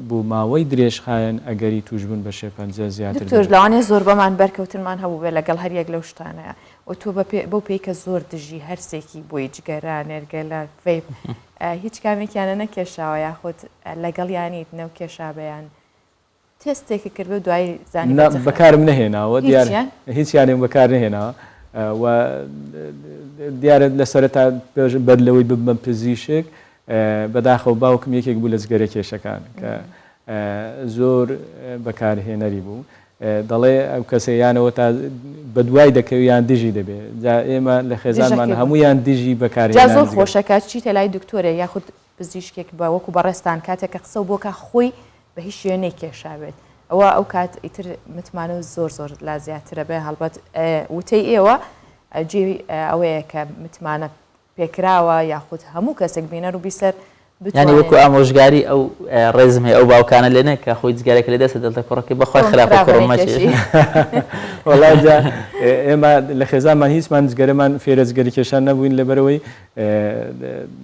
بۆ ماوەی درێژخایەن ئەگەری توشبوون بە شێرپەنجە زیاتر لەوانێ زۆر بەمان بەرکەوتنمان هەبوو بێ لەگەڵ هەریەک لەو شتانەیە و تۆ بەو پێی کە زۆر دژی هەرسێکی بۆی جگەرە نێرگەلە فێب هیچ کامێکیانە نەکێشاوە یاخود لەگەڵ یانیت نەو کێشابیان تێستێکی کرد بە دوای زانی بەکارم نەهێناوە هیچیانێ بەکار نهێناوە و دیارە لەسەرە تا بەرلەوەی ببمە پزیشک بەداخەوە باوکم یەکێک بوو لە جگەرە کێشەکان کە زۆر بەکارهێنەری بوو دەڵێ ئەو کەسەیانەوە تا بە دوای دەکەوی یان دژی دەبێت جا ئێمە لە خێزانمان هەمویان دژی بەکارهێنان زۆر خۆشەکە چی تەلای دکتۆرە یاخود پزیشکێک بە وەکو بەڕێستان کاتێک کە قسە بۆکە خۆی بە هیچ شوێنێک کێشاوێت ئەوە ئەو کات ئیتر متمانە زۆر لا زیاترە بێ هەڵبەت وتەی ئێوە جێ ئەوەیە کە متمانە پێکراوە یاخود هەموو کەسێک بینەر و بیسەر ینی وەکو ئامۆژگاری ئەو ڕێزم هەیە ئەو باوکانە لێنە کە خۆی جگارێک لە دەستە دڵتە کوڕەکەی بەخوای خراپە کوڕمەچێ وەڵای ئێمە لە خێزانمان هیچمان جگەرەمان فێرە جگەری کێشان نەبووین لەبەرەوەی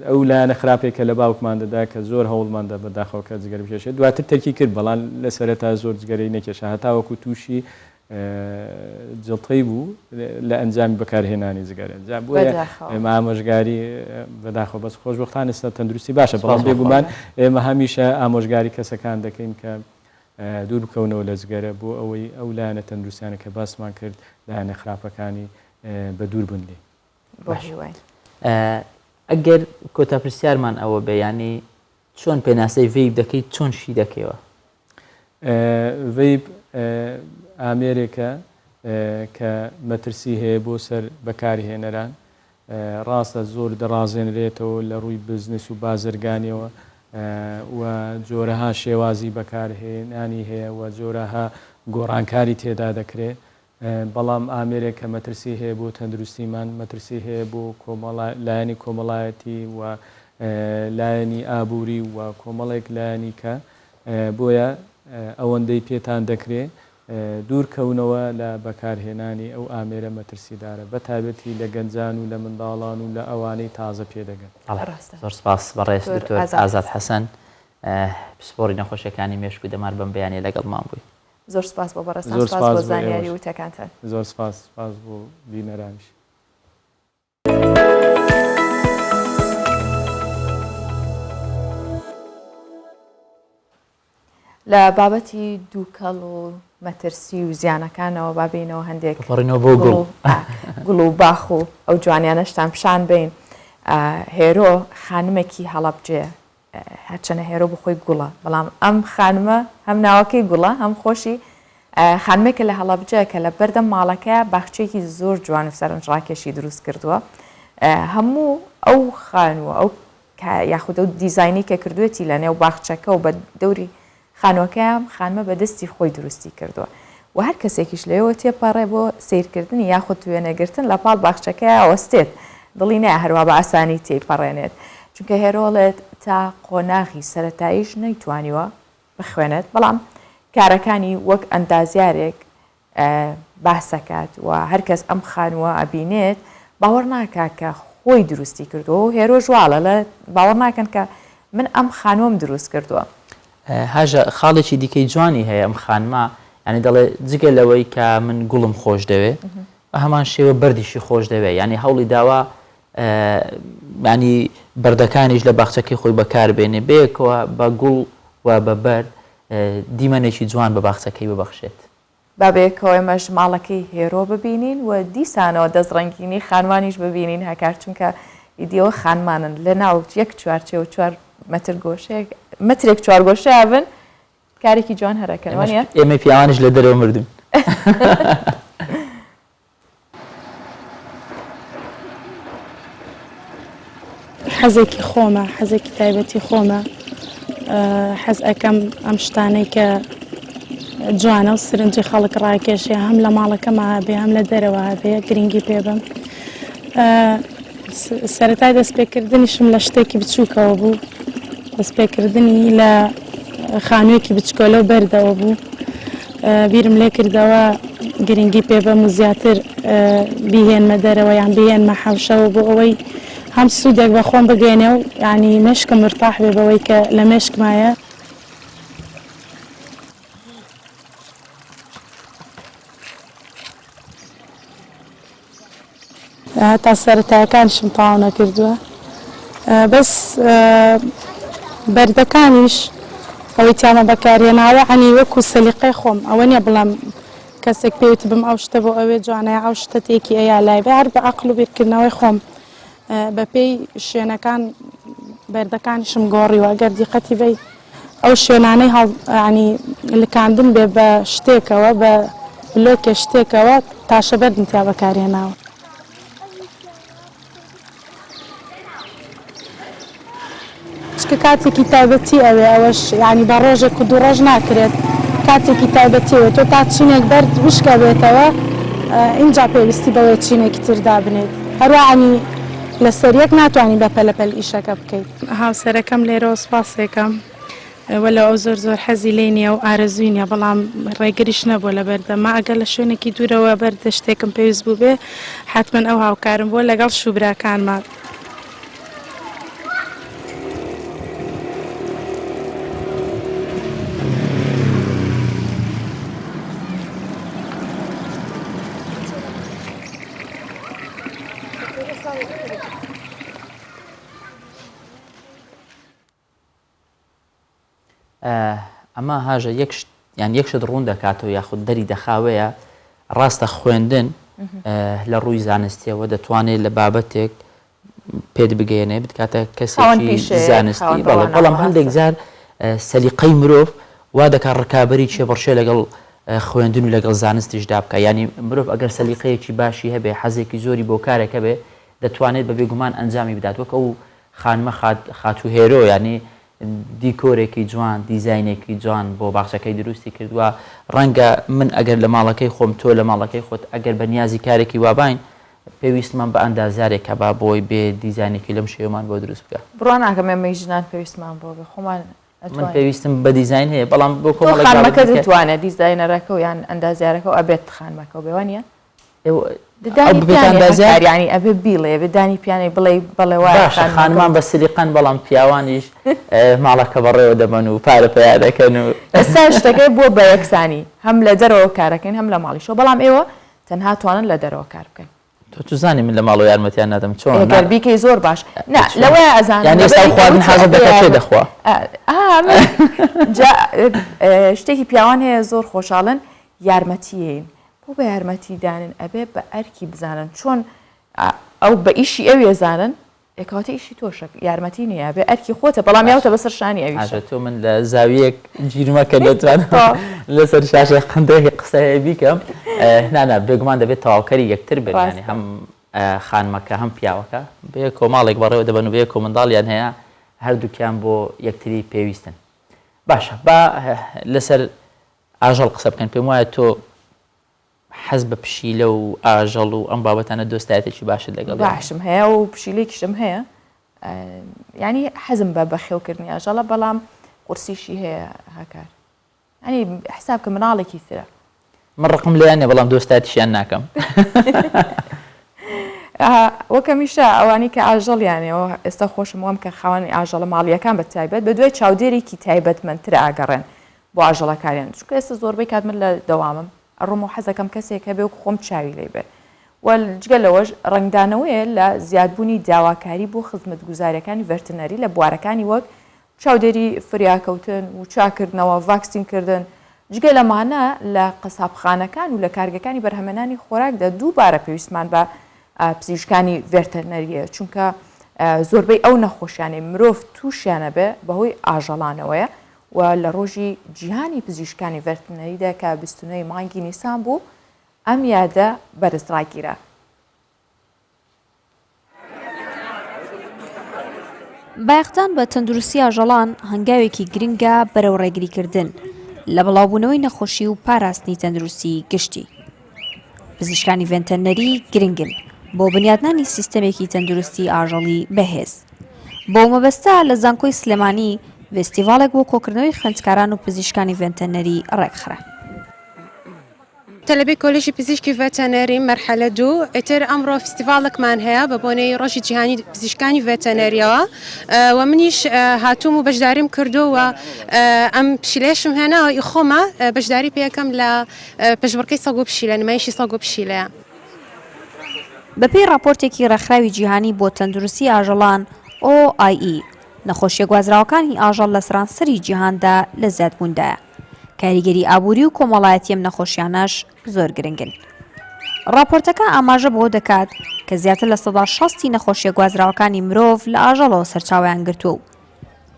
ئەو لایەنە خراپێکە لە باوکمان دەدا کە زۆر هەوڵماندا بەداخەوە کە جگەر بکێشێت دواتر تەرکی کرد بەڵام لە سەرەتا زۆر جگەرەی نەکێشە هەتا وەکو تووشی جڵتەی بوو لە ئەنجامی بەکارهێنانی جگەرە جا بۆیە ئێمە ئامۆژگاری بەداخەوە بەس خۆشبەختانە تەندروستی باشە بەڵام بێگومان ئێمە هەمیشە ئامۆژگاری کەسەکان دەکەین کە دوور بکەونەوە لە جگەرە بۆ ئەوەی ئەو لایەنە تەندروستیانە کە باسمان کرد لایەنە خراپەکانی بە دوور بندێ ئەگەر کۆتا پرسیارمان ئەوە بەیانی چۆن پێناسەی ڤیب دەکەیت چۆن شی دەکەیەوە ڤیب ئامێرێکە کە مەترسی هەیە بۆ سەر بەکارهێنەران ڕاستە زۆر دەڕازێنرێتەوە لە ڕووی بزنس و بازرگانیەوە و جۆرەها شێوازی بەکارهێنانی هەیە و جۆرەها گۆڕانکاری تێدا دەکرێت بەڵام ئامێرێک کە مەترسی هەیە بۆ تەندروستیمان مەترسی هەیە بۆ لایەنی کۆمەڵایەتی و لایەنی ئابووری و کۆمەڵێک لایەنی کە بۆیە ئەوەندەی پێتان دەکرێت دوورکەونەوە لە بەکارهێنانی ئەو ئامێرە مەترسیدارە بە تایبەتی لە گەنجان و لە منداڵان و لە ئەوانەی تازە پێدەگەن زۆر سپاس بەڕێز دکتۆر ئازاد حەسەن پسپۆری نەخۆشیەکانی مێشک و دەمار بەم بەیانی لەگەڵمان بووی زۆر سپاس بۆ بەڕێستان سپاس بۆ زانیاری وتەکانتان زۆر سپاس بۆ بینەرانیش لە بابەتی دووکەڵ و مەترسی و زیانەکانەوە بابینەوە هەندێک گوڵ و باخ و ئەو جوانیانەشتان پیشان بین هێرۆ خانمێکی هەڵەبجێ هەرچەنە هێرۆ بخۆی گوڵە بەڵام ئەم خانمە هەم ناوەکەی گوڵە هەم خۆشی خانمێکە لە هەڵەبجە کە لە بەردەم ماڵەکە باخچێکی زۆر جوان و سەرنجڕاکێشی دروست کردووە هەموو ئەو خانووە ئەو یاخود ئەو دیزاینی کە کردوێتی لە نێو باخچەکە و بە دەوری خانوەکەم خانمە بەدەستی خۆی دروستی کردووە و هەر کەسێکیش لەوە تێپەڕێ بۆ سیرکردنی یاخود وێنەگرتن لە پاڵ باخچەکە ئەوەستێت دڵی نایە هەروە بە ئاسانی تێپەڕێنێت چونکە هێرۆڵێت تا قۆناغی سەرەتاییش نەیتوانیوە بخوێنێت بەڵام کارەکانی وەک ئەندازیارێک باسەکات و هەرکەس ئەم خانووە ئەبینێت باوەڕ ناکات کە خۆی دروستی کردووە و هێرۆ ژواڵە لە باوەڕ ناکەن کە من ئەم خانووەم دروست کردووە هاژە خاڵێکی دیکەی جوانی هەیە ئەم خانمە ینی دەڵێ جگە لەوەی کە من گوڵم خۆش دەوێت بە هەمان شێوە بەردیشی خۆش دەوێت ینی هەوڵی داوا ینی بەردەکانیش لە باخچەکەی خۆی بەکاربێنێ بەیەکەوە بە گوڵ و بە بەرد دیمەنێکی جوان بە باخچەکەی ببەخشێت بابێکەوە ئێمەش ماڵەکەی هێرۆ ببینین و دیسانەوە دەستڕەنگینی خانوانیش ببینین هەکار چونکە ئیدیەوە خانمانن لە ناو یەک چوارچێ و 4 متر گۆشەیەک مترێک 4 گۆشەیە بن کارێکی جوان هەرەکەن وانە ئێمە پیاوانش لە دەرەوە مردوون حەزێکی خۆمە حەزێکی تایبەتی خۆمە حەز ئەەکەم ئەم شتانەی کە جوانە و سرنجی خەڵک ڕاکێشێ هەم لە ماڵەکەمە هەبێ هەم لە دەرەوە هەبێ گرنگی پێ بم سەرەتای دەستپێکردنیشم لە شتێکی بچووکەوە بوو دەستپێکردنی لە خانوویەکی بچکۆلە و بەردەوە بوو بیرم لێ کردەوە گرنگی پێ بەم و زیاتر بیهێنمە دەرەوە یان بهێنمە حەوشەوە بۆ ئەوەی هەم سوودێک بە خۆم بگەێنێ و ینی مشکم مرتاح بێ بەوەی کە لە مێشکمایە تا سەرەتایەکانیشم تەواو نەکردووە بەس بەردەکانیش ئەوەی تیامە بەکارهێناوە عنی وەکو سەلیقەی خۆم ئەوە نییە بڵام کەسێک پێوت بم ئەو شتە بۆ ئەوێ جوانەیە ئەو شتە تێکی ئەیا لای بێ هەر بە عەقڵ و بیرکردنەوەی خۆم بەپێی شوێنەکان بەردەکانیشم گۆڕیوە ئەگەر دیقەتی بەی ئەو شوێنانەی ینی لکاندن بێ بە شتێکەوە بە بلۆکێ شتێکەوە تاشە بەردم تیا بەکارهێناوە چکە کاتێکی تایبەتی ئەوێ ئەوەش ینی بە ڕۆژێک و دوو ڕۆژ ناکرێت کاتێکی تایبەتیەوە تۆ تا چینێک بەرد وشکە بێتەوە اینجا پێویستی بەوەی چینێکی تردا بنێت هەروانی لە سەریەک ناتوانانی بە پەلەپەل ئیشەکە بکەیت هاوسەرەکەم لێرەوە سوپاسێکم وەلە ئەو زۆر حەزی لێ نییە و ئارەزووی نیە بەڵام ڕێگریش نەبووە لە بەردەما ئەگەر لە شوێنێکی دوورەوە بەردە شتێکم پێویست بوو بێ حتمما ئەو هاوکارم بۆ لەگەڵ شوبراکانمان ئەمە هاژە یەکشت ڕوون دەکاتەوە یاخود دەری دەخاوەیە ڕاستە خوێندن لە ڕووی زانستیەوە دەتوانێت لە بابەتێک پێت بگەێنێ بکاتە کەسێکی زانستی بەڵام هەندێک جار سەلیقەی مرۆڤ وا دەکات ڕکابەری چێبڕشێ لەگەڵ خوێندن و لەگەڵ زانستیشدا بکە ینی مرۆڤ ئەگەر سەلیقەیەکی باشی هەبێ حەزێکی زۆری بۆ کارێکە بێ دەتوانێت بە بێگومان ئەنجامی بدات وەک ئەو خانمە خاتو هێرۆ ینی دیکۆرێکی جوان دیزینێکی جوان بۆ باخچەکەی دروستی کردووە ڕەنگە من ئەگەر لە ماڵەکەی خۆم تۆ لە ماڵەکەی خۆت ئەگەر بە نیازی کارێکی وابین پێویستمان بە ئەندازارێکە با بۆی بێ دیزینێکی لەم شێومان بۆ دروست بکە بڕوان ئاگەمەمەی ژنان پێویستمان بۆ بێ خۆمان من پێویستم بە دیزین هەیە بەڵام بۆ خانمەکە دەتوانێت دیزینەرەکە و یان ئەندازیارەکە و ئەبێت خانمەکە و بێوانە ینی ئەبێ بیڵێ بێدانی پیانەی بڵێ بڵێ باشە خانمان بە سلیقان بەڵام پیاوانیش ماڵەکە بەڕێوە دەبن و پارە پیا دەکەن و ئێستا شتەکەی بۆ بە یەکسانی هەم لە دەرەوە کارەکەین هەم لە ماڵیشەوە بەڵام ئێوە تەنها توانن لە دەرەوە کار بکەن تۆ توزانی من لە ماڵ و یارمەتیان نادەم چۆن گەربیکەی زۆر باش لەوەیە ئەزانانی ئێستا خواردن حەزت دەکات چێ دەخوا شتێکی پیاوان هەیە زۆر خۆشحاڵن یارمەتیین بۆ بە یارمەتیدانن ئەبێ بە ئەرکی بزانن چۆن ئەو بە ئیشی ئەو ێزانن ێکاوتە ئیشی تۆشک یارمەتی نیە بێ ئەرکی خۆتە بەڵام یاوتە بەسەر شانی ئەویش تۆ من لە زاویەک گیرمەکە دەتوانم لەسەر شاشە قندێکی قسەیە بیکەم نانا بێگومان دەبێت تەواوکەری یەکتر بێنانی هەم خانمەکە هەم پیاوەکە بێ کۆماڵێک بەڕێوە دەبن و بێ کۆمەنداڵیان هەیە هەردووکیان بۆ یەکتری پێویستن باشە با لەسەر ئاژەڵ قسە بکەن پێم وایە تۆ حەز بە پشیلە و ئاژەڵ و ئەم بابەتانە دۆستایەتێکی باشت لەگەڵ باشم هەیە و پشیلێکیشم هەیە ینی حەزم بە بەخێوکردنی ئاژەڵە بەڵام قورسیشی هەیە هاکار ینی حساب کە مناڵێکی ترە من ڕقم لێیانێ بەڵام دۆستایەتیشیان ناکەم وەکەمیشە ئەوانی کە ئاژەڵیانەوە ئێستا خۆشم وەم کە خاوەنی ئاژەڵە ماڵیەکان بە تایبەت بە دوای چاودێرێکی تایبەتمەندتر ئاگەڕێن بۆ ئاژەڵەکانیان چونکە ئێستا زۆربەی کات من لە دەوامم ئەڕۆم و حەزەکەم کەسێک هەبێ و خۆم چاوی لێ بێ وەجگە لەوەش ڕنگدانەوەیە لە زیادبوونی داواکاری بۆ خزمەتگوزاریەکانی ڤەرتنەری لە بوارەکانی وەک چاودێری فریاکەوتن و چاکردنەوە ڤاکسینکردن جگە لەمانە لە قەسابخانەکان و لە کارگەکانی بەرهەمەنانی خۆراکدا دووبارە پێویستمان بە پزیشکانی ڤێرتەنەریە چونکە زۆربەی ئەو نەخۆشیانەی مرۆڤ تووشیانە بێ بەهۆی ئاژەڵانەوەیە و لە ڕۆژی جیهانی پزیشکانی ڤێرتنەریدا کە 29 مانگی نیسان بوو ئەم یادە بەرزڕاگیرە. بایەختان بە تەندروستی ئاژەڵان هەنگاوێکی گرنگە بەرەو ڕێگریکردن لە بڵاوبوونەوەی نەخۆشی و پاراستنی تەندروستی گشتی. پزیشکانی ڤێرتەنەری گرنگن بۆ بنیادنانی سیستەمێکی تەندروستی ئاژەڵی بەهێز بۆ مەبەستە لە زانکۆی سلێمانی فێستیڤالێک بۆ کۆکردنەوەی خوێندکاران و پزیشکانی ڤێنتەنەری ڕێکخرا. تەلەبی کۆلێژی پزیشکی ڤێتەنەری مەرحەلە 2 ئێتر ئەمڕۆ فستیڤالێکمان هەیە بە بۆنەی ڕۆژی جیهانی پزیشکانی ڤێتەنەریەوە و منیش هاتووم و بەشداریم کردو و ئەم پشیلەیەشم هێناوە خۆمە بەشداری پێەکەم لە پێشبڕکەی سەگ و پشیلە نمایشی سەگ و پشیلەیە. بەپێی راپۆرتێکی ڕێکخراوی جیهانی بۆ تەندروستی ئاژەڵان OIE نەخۆشیە گوازراوەکانی ئاژەڵ لە سەرانسەری جیهاندا لە زیادبووندایە. کاریگەری ئابووری و کۆمەڵایەتی ئەم نەخۆشیانەش زۆر گرنگن. راپۆرتەکە ئاماژە بۆ دەکات کە زیاتر لە 160 نەخۆشیە گوازراوەکانی مرۆڤ لە ئاژەڵەوە سەرچاویان گرتووە و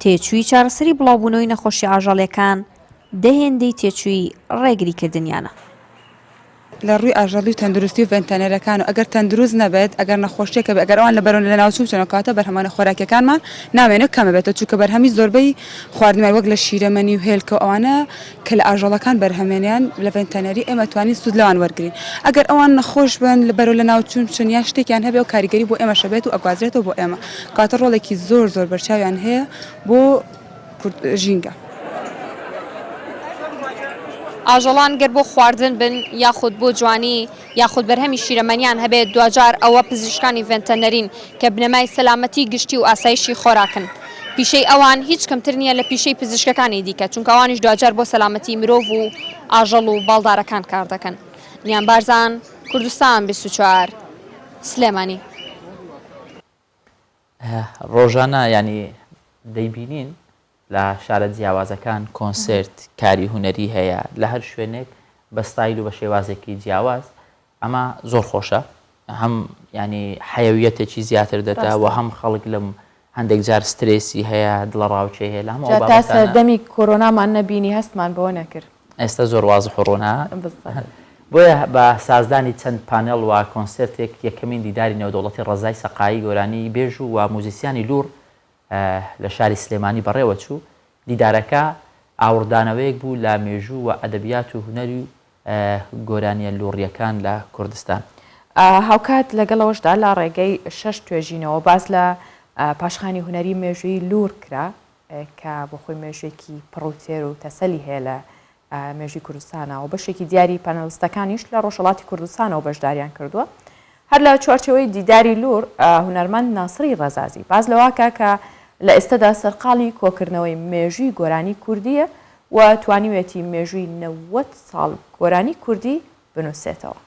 تێچووی چارەسەری بڵاوبوونەوەی نەخۆشی ئاژەڵیەکان دەهێندەی تێچووی ڕێگریکردنیانە. لە ڕووی ئاژەڵی و تەندروستی و ڤێنتەنەرەکان و ئەگەر تەندروست نەبێت ئەگەر نەخۆشیەکە بێت ئەگەر ئەوان لە بەرەو لە ناوچوو بچنەوە بەرهەمانە خۆراکیەکانمان ناوێنێت کەمە بێتە چونکە بەرهەمی زۆربەی خواردنمان وەک لە شیرەمەنی و هێلکە و ئەوانە کە لە ئاژەڵەکان بەرهەمێنیان لە ڤێنتەنەری ئێمە توانین سود لەوان وەرگین. ئەگەر ئەوان نەخۆش بن لە بەرەو لە ناوچوون بچن یان شتێکیان هەبێ و کاریگەری بۆ ئێمە شەبێت و ئەگوازرێتەوە بۆ ئێمە کاتە ڕۆڵێکی زۆر زۆر بەرچاویان هەیە بۆ ژینگە. ئاژەڵان گەر بۆ خواردن بن یاخود بۆ جوانی یاخود بەرهەمی شیرەمەنیان هەبێت دوجار ئەوە پزیشکانی ڤێنتەنەرین کە بنەمای سەلامەتی گشتی و ئاسایشی خۆراکن. پیشەی ئەوان هیچ کەمتر نییە لە پیشەی پزیشکەکانی دیکە چونکە ئەوانیش دوجار بۆ سەلامەتی مرۆڤ و ئاژەڵ و باڵدارەکان کار دەکەن. نیان بارزان کوردستان 24 سلێمانی. ڕۆژانە ینی دەیبینین لە شارە جیاوازەکان کۆنسرت کاری هوەری هەیە لە هەر شوێنێک بە ستایل و بە شێوازێکی جیاواز ئەمە زۆر خۆشە هەم ینی حەیویەتێکی زیاتر دەدا و هەم خەڵک لەم هەندێک جار سترێسی هەیە دڵە ڕاوچێ هەیە لە هەموو تا سەردەمی کۆرۆنامان نەبینی هەستمان بۆ نەکرد ئێستا زۆر واز حڕۆنا بۆیە بە سازدانی چەند پانێڵ و کۆنسرتێک یەکەمین دیداری نێودەوڵەتی ڕزای سەقایی گۆرانی بێژ و موزیسیانی لور لە شاری سلێمانی بەڕێوە چوو دیدارەکە ئاوردانەوەیەک بوو لە مێژوو و ئەدەبیات و هوەری گۆرانیە لوڕیەکان لە کوردستان. هاوکات لەگەڵەوەشدا لە ڕێگەی 6 توێژینەوە باز لە پاشخانی هوەری مێژووی لور کرا کە بۆ خۆی مێژێکی پڕوتێر و تەسەلی هەیە لە مێژوی کوردستانەوە بەشێکی دیاری پانەلیستەکانیش لە ڕۆژهەڵاتی کوردستانەوە بەشداریان کردووە. هەر لە چوارچەوەی دیداری لور هونەرمەند ناسری ڕەزازی باز لەواکە کە لە ئێستادا سەرقاڵی کۆکردنەوەی مێژووی گۆرانی کوردیە و توانیوێتی مێژووی 90 ساڵ گۆرانی کوردی بنووسێتەوە.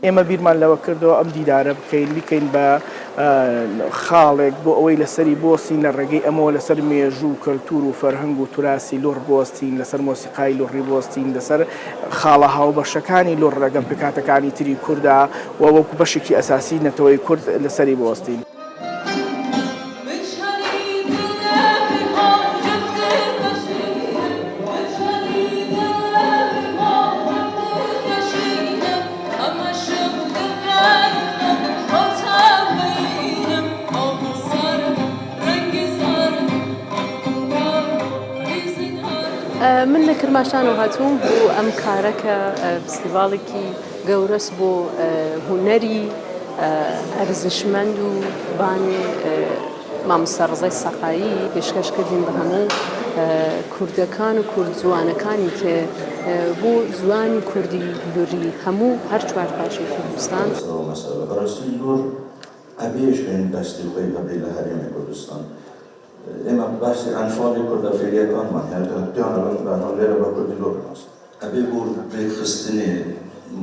ئێمە بیرمان لەوە کردەوە ئەم دیدارە بکەین بە خاڵێک بۆ ئەوەی لەسەری بۆستین لە ڕێگەی ئەمەوە لەسەر مێژوو و کەلتور و فەرهەنگ و توراسی لۆڕ بۆستین لەسەر مۆسیقای لۆڕی بۆستین لەسەر خاڵە هاوبەشەکانی لۆڕ ڕەگەم پکاتەکانی تری کووردا و وەکو بەشێکی ئەساسی نەتەوەی کورد لەسەری بۆستین. من لە کرماشانەوە هاتووم بۆ ئەم کارەکە فستیڤاڵێکی گەورەس بۆ هوەری ئەرزشمەند و بانێ مامۆستا ڕزای سەقایی پێشکەش کردین بە هەموو کوردەکان و کورد جوانەکانی کە بۆ زوانی کوردی لوری هەموو هەر چوار پاشی کوردستان ئەبێژێن دەستی خۆی هەبێ لە هەرێمی کوردستان. ئێمە باسی ئەنفاڵی کوردەفێریەکانمان هەردەیانەوە بەناو لێرە بە کوردی لۆ بناس. ئەبێ بۆ پێخستنی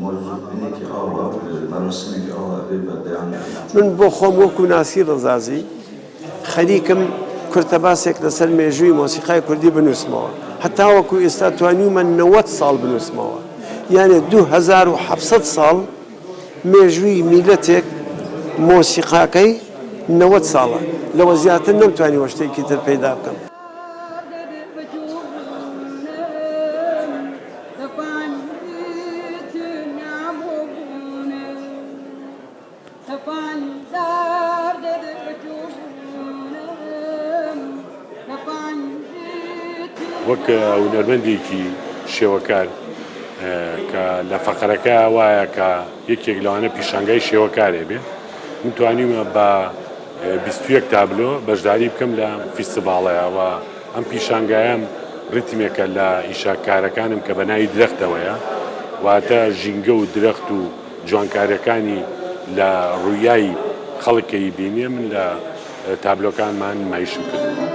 مۆزوعینێکی ئاوا مەراسمێکی ئاوا ئەبێ بەدەیان. من بۆ خۆم وەکو ناسی ڕەزازی خەریکم کورتەباسێک لەسەر مێژووی مۆسیقای کوردی بنووسمەوە. هەتا وەکو ئێستا توانیومە 90 ساڵ بنووسمەوە. یانێ 2700 ساڵ مێژووی میلەتێک مۆسیقاکەی 90 ساڵە لەوە زیاتر نەمتوانی وە شتێکی تر پەیدا بکەم. وەک هونەرمەندێکی شێوەکار کە لە فەقەرەکە وایە کە یەکێک لەوانە پیشانگای شێوەکارێ بێ متوانیمە بە 21 تابلۆ بەشداری بکەم لە فیستیڤاڵەیەوە ئەم پیشانگایەم ڕیتمێکە لە ئیشاکارەکانم کە بە ناوی درەختەوەیە واتە ژینگە و درەخت و جوانکاریەکانی لە ڕوویایی خەڵکەی بینێ من لە تابلۆکانمان نمایشم کردووە.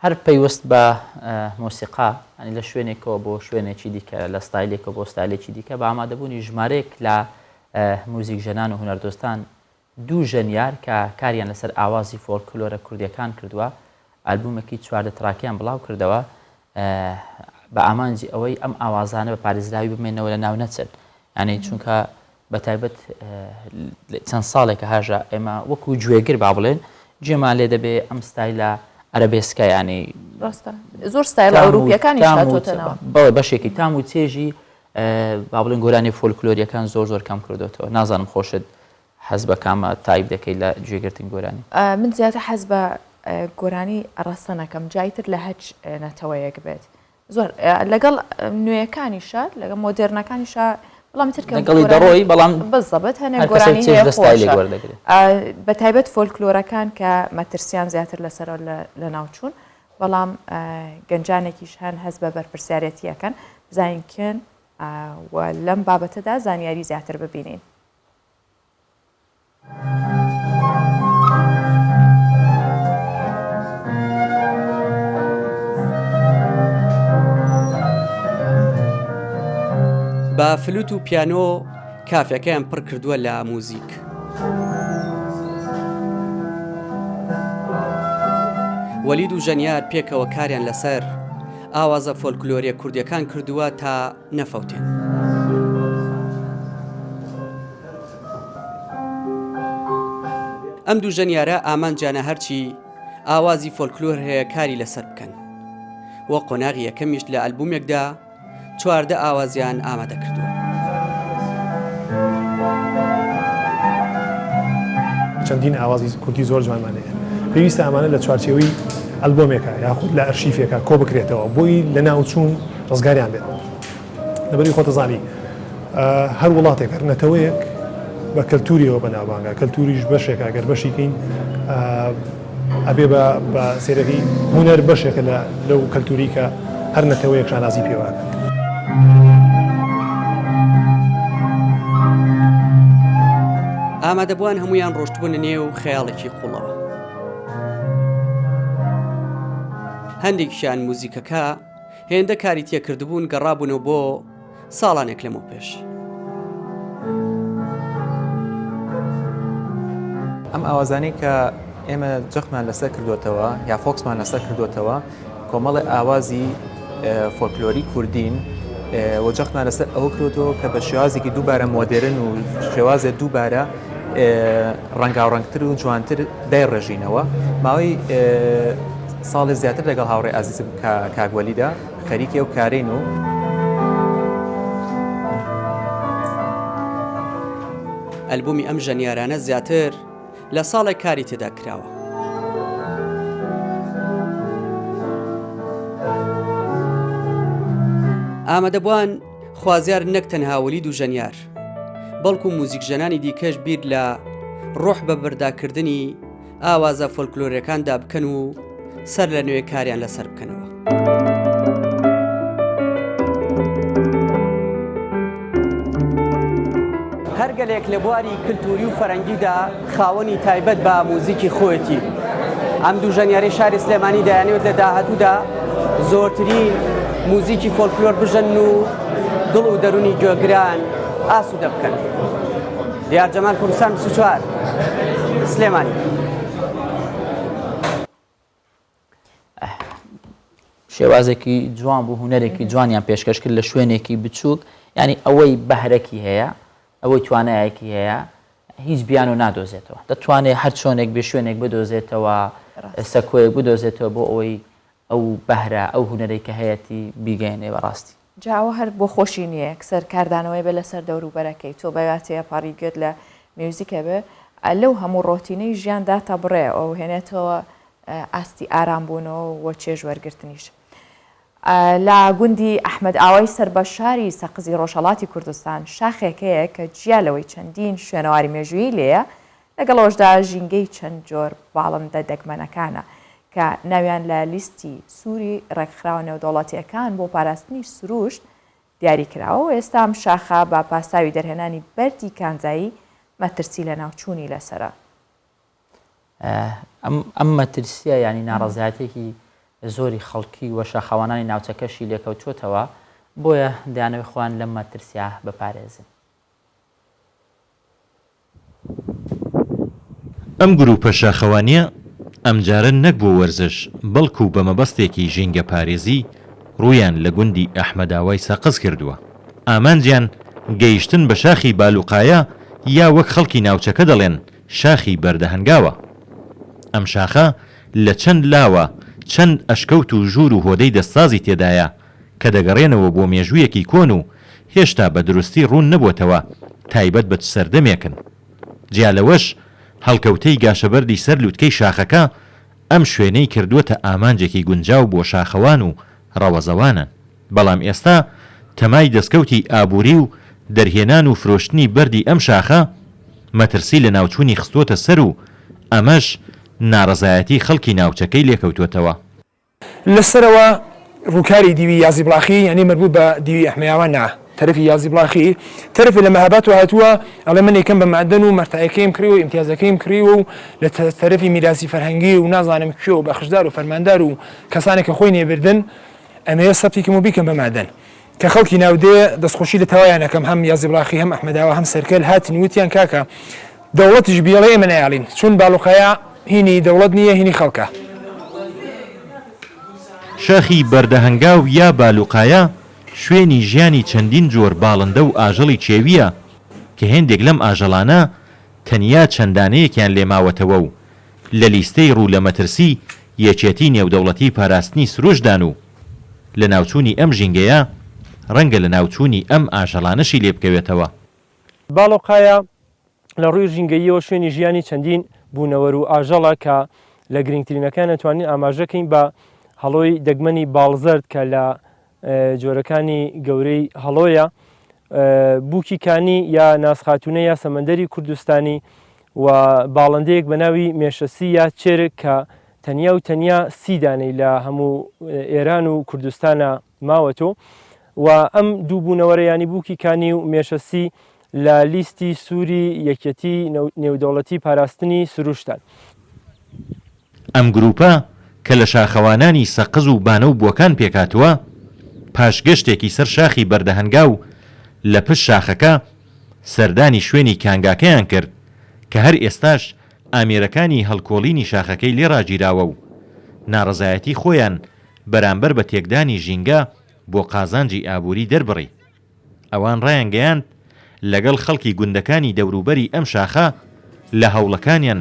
هەر پەیوەست بە مۆسیقا ئەنی لە شوێنێکەوە بۆ شوێنێکی دیکە لە ستایلێکەوە بۆ ستایلێکی دیکە بە ئامادەبوونی ژمارەیەک لە موزیک ژەنان و هونەردۆستان دوو ژەنیار کە کاریان لەسەر ئاوازی فۆلکلۆرە کوردیەکان کردووە ئالبومێکی 14 تراکیان بڵاو کردەوە بە ئامانجی ئەوەی ئەم ئاوازانە بە پارێزراوی بمێنەوە لە ناو نەچن یعنی چونکە بە تایبەت چەند ساڵێکە هاژە ئێمە وەکو گوێگر با بڵێن گوێمان لێ دەبێ ئەم ستایلە عەرەبێسکە ینی زۆر ستایل ئەوروپیەکانی شاتۆتەنەوە بەڵێ بەشێکی تام و چێژی با بڵێن گۆرانی فۆلکلۆریەکان زۆر کەم کردوێتەوە نازانم خۆشت حەز بە کامە تایب دەکەی لە گوێگرتن گۆرانی من زیاتر حەز بە گۆرانی ڕاستە نەکەم جایتر لە هەچ نەتەوەیەک بێت زۆر لەگەڵ نوێیەکانیشە لەگەڵ مۆدرنەکانیشە بەڵام لەگەڵی دەڕۆی بەڵام بەزەبەت هەنێ گۆرانی بە تایبەت فۆلکلۆرەکان کە مەترسیان زیاتر لەسەرەوە لە ناوچوون بەڵام گەنجانێکیش هەن هەز بە بەرپرسیارەتیەکەن بزانکن و لەم بابەتەدا زانیاری زیاتر ببینین. با فلوت و پیانۆ کافەکەیان پڕ کردووە لە موزیک. وەلید و ژەنیار پێکەوە کاریان لەسەر ئاوازە فۆلکلۆریە کوردیەکان کردووە تا نەفەوتێن. ئەم دوو ژەنیارە ئامانجانە هەرچی ئاوازی فۆلکلۆر هەیە کاری لەسەر بکەن. وە قۆناغی یەکەمیش لە ئەلبومێکدا 14 ئاوازیان ئامادە کردووە. چەندین ئاوازی کوردی زۆر جوانمانەیە پێویستە ئەمانە لە چوارچێوەی ئەلبۆمێکە یاخود لە ئەرشیفێکە کۆ بکرێتەوە بۆی لە ناوچوون ڕزگاریان بێت. لەبەری خۆتەزانی هەر وڵاتێک هەر نەتەوەیەک بە کەلتوریەوە بەناوبانگە کەلتوریش بەشێکە ئەگەر بەشیکەین ئەبێ بە سێرەکەی هونەر بەشێکە لەو کەلتوری کە هەر نەتەوەیەک شانازی پێوەکە. ئامادەبووان هەمویان ڕۆشتبوونە نێو خەیاڵێکی قوڵەوە. هەندێکیشیان موزیکەکە هێندە کاری تێکردبوون گەڕابوونەوە بۆ ساڵانێک لەمەوە پێش. ئەم ئاوازانەی کە ئێمە جەخمان لەسەر کردوێتەوە یا فۆکسمان لەسەر کردوێتەوە کۆمەڵی ئاوازی فۆلکلۆری کوردین و جەخمان لەسەر ئەوە کردوەوە کە بە شێوازێکی دووبارە مۆدرن و شێوازە دووبارە ڕەنگاوڕەنگتر و جوانتر دایڕژینەوە ماوەی ساڵی زیاتر لەگەڵ هاوڕێ ئازیزم کاگوەلیدا خەریکی ئەو کارین و ئەلبومی ئەم ژەنیارانە زیاتر لە ساڵێک کاری تێدا کراوە. ئامادەبووان خوازیار نەک تەنها وەلید و ژەنیار بەڵکو موزیک ژەنانی دیکەش بیر لە ڕۆح بە بەرداکردنی ئاوازە فۆلکلۆریەکاندا بکەن و سەر لە نوێ کاریان لەسەر بکەنەوە. هەرگەلێک لە بواری کللتوری و فەرەنگیدا خاوەنی تایبەت بە موزیکی خۆیەتی. ئەم دوو ژەنیاری شاری سلێمانی دەیانەوێت لە داهاتوودا زۆرترین موزیکی فۆلکلۆر بژن و دڵ و دەرونی گوێگران ئاسوودە بکەن. دیار جەمال کوردستان 24 سلێمانی. شێوازێکی جوان بوو هوەرێکی جوانیان پێشکەش کرد لە شوێنێکی بچووک ینی ئەوەی بەهرەکی هەیە ئەوەی توانایەکی هەیە هیچ بیان و نادۆزێتەوە دەتوانێت هەر چۆنێک بێ شوێنێک بدۆزێتەوە سەکۆیەک بدۆزێتەوە بۆ ئەوەی ئەو بەهرە ئەو هوەرەی کە هەیەی بیگەێنێ بەڕاستی جاوە هەر بۆ خۆشی نییە کەسەر کاردانەوەی بە لەسەر دەوروبەرەکەی تۆ بەواتەیە پاڕیگوێت لە میوزیکە بێ لەو هەموو ڕۆتینەی ژیاندا تا بڕێ ئەو هێنێتەوە ئاستی ئارامبوونەوە وە چێژ وەرگرتنیش. لە گوندی ئەحمەد ئاوای سەربەشاری سەقزی ڕۆژهەڵاتی کوردستان شاخێکەیە کە جیالەوەی چەندین شوێنەواری مێژویی لێیە لەگەڵەوەشدا ژینگەی چەند جۆر باڵندە دەگمەنەکانە کە ناویان لە لیستی سووری ڕێکخراوە نێودەوڵەتیەکان بۆ پاراستنی سروشت دیاری کراوە و ئێستا ئەم شاخە بە پاساوی دەرهێنانی بەردی کانزایی مەترسی لە ناوچوونی لەسرە. ئەم مەترسیە ینی ناڕەزایەتێکی زۆری خەڵکی وە شاخەوانانی ناوچەکەشی لێکەوتوتەوە بۆیە دەیانەوەی خۆیان لەم مەترسیا بپارێزن. ئەم گروپە شاخەوانیە ئەمجارە نەک بۆ وەرزش بەڵکو بە مەبەستێکی ژینگە پارێزی ڕوویان لە گوندی ئەحمەداوای سەقز کردووە. ئامانجیان گەیشتن بە شاخی بالوقایە یا وەک خەڵکی ناوچەکە دەڵێن شاخی بەردەهەنگاوە. ئەم شاخە لە چەند لاوە چەند ئەشکەوت و ژوور و هۆدەی دەستسازی تێدایە کە دەگەڕێنەوە بۆ مێژوویەکی کۆن و هێشتا بە دروستی ڕوون نەبووتەوە تایبەت بە سەردەمێکن. جیالەوەش هەڵکەوتەی گاشەبەردی سەر لووتکەی شاخەکە ئەم شوێنەی کردووەتە ئامانجێکی گونجاو بۆ شاخەوان و ڕەوەزەوانە. بەڵام ئێستا تەمای دەستکەوتی ئابووری و دەرهێنان و فرۆشتنی بەردی ئەم شاخە مەترسی لە ناوچوونی خستوتە سەر و ئەمەش ناڕەزایەتی خەڵکی ناوچەکەی لێکەوتوێتەوە. لەسەرەوە ڕووکاری دیوی یازی بڵاخی ینی مربوط بە دیوی ئەحمەیاوان نا تەرەفی یازی بڵاخی تەرەفی لە مەهابات و هاتووە ئەڵێ من یەکەم بە مادەن و مەرتایەکەیم کڕی و ئیمتیازەکەیم کڕیوە و لە تەرەفی میراسی فەرهەنگی و نازانم کوێ و بەخشدار و فەرماندار و کەسانێک کە خۆی نێبردن ئەمەیە سەبتێکم و بیکەم بە مادەن کە خەڵکی ناودێ دەستخۆشی لە تەوایانەکەم هەم یازی بڵاخی هەم ئەحمەداوە هەم سەرکەل هاتنی وتیان کاکە دەوڵەتیش بیڵێ ئێمە نەیاڵین چون باڵوقەیە هینی دەوڵەت نییە هینی خەڵکە. شاخی بەردەهەنگاو یا بالوقایە شوێنی ژیانی چەندین جۆر باڵندە و ئاژەڵی چێویە کە هێندێک لەم ئاژەڵانە تەنیا چەندانەیەکیان لێماوەتەوە و لە لیستەی ڕوو لە مەترسی یەکێتی نێودەوڵەتی پاراستنی سروشدان و لە ناوچوونی ئەم ژینگەیە ڕەنگە لە ناوچوونی ئەم ئاژەڵانەشی لێ بکەوێتەوە. باڵۆقایە لە ڕووی ژینگەییەوە شوێنی ژیانی چەندین بوونەوەر و ئاژەڵە کە لە گرنگترینەکان دەتوانین ئاماژەکەین بە هەڵۆی دەگمەنی باڵزەرد کە لە جۆرەکانی گەورەی هەڵۆیە بووکی کانی یا ناسخاتونە یا سەمەندەری کوردستانی و باڵندەیەک بە ناوی مێشەسی یا چێرک کە تەنیا و تەنیا 30 دانەی لە هەموو ئێران و کوردستانە ماوەتۆ و ئەم دوو بوونەوەرە ینی بووکی کانی و مێشەسی لە لیستی سووری یەکەتی نێودەوڵەتی پاراستنی سروشتان. ئەم گروپە کە لە شاخەوانانی سەقز و بانە و بووەکان پێکاتوە پاشگەشتێکی سەر شاخی بەردەهەنگا و لە پشت شاخەکە سەردانی شوێنی کانگاکەیان کرد کە هەر ئێستاش ئامێرەکانی هەڵکۆڵینی شاخەکەی لێ ڕاگیراوە و ناڕەزایەتی خۆیان بەرامبەر بە تێکدانی ژینگە بۆ قازانجی ئابووری دەربڕی. ئەوان ڕایان گەیاند لەگەڵ خەڵکی گوندەکانی دەوروبەری ئەم شاخە لە هەوڵەکانیان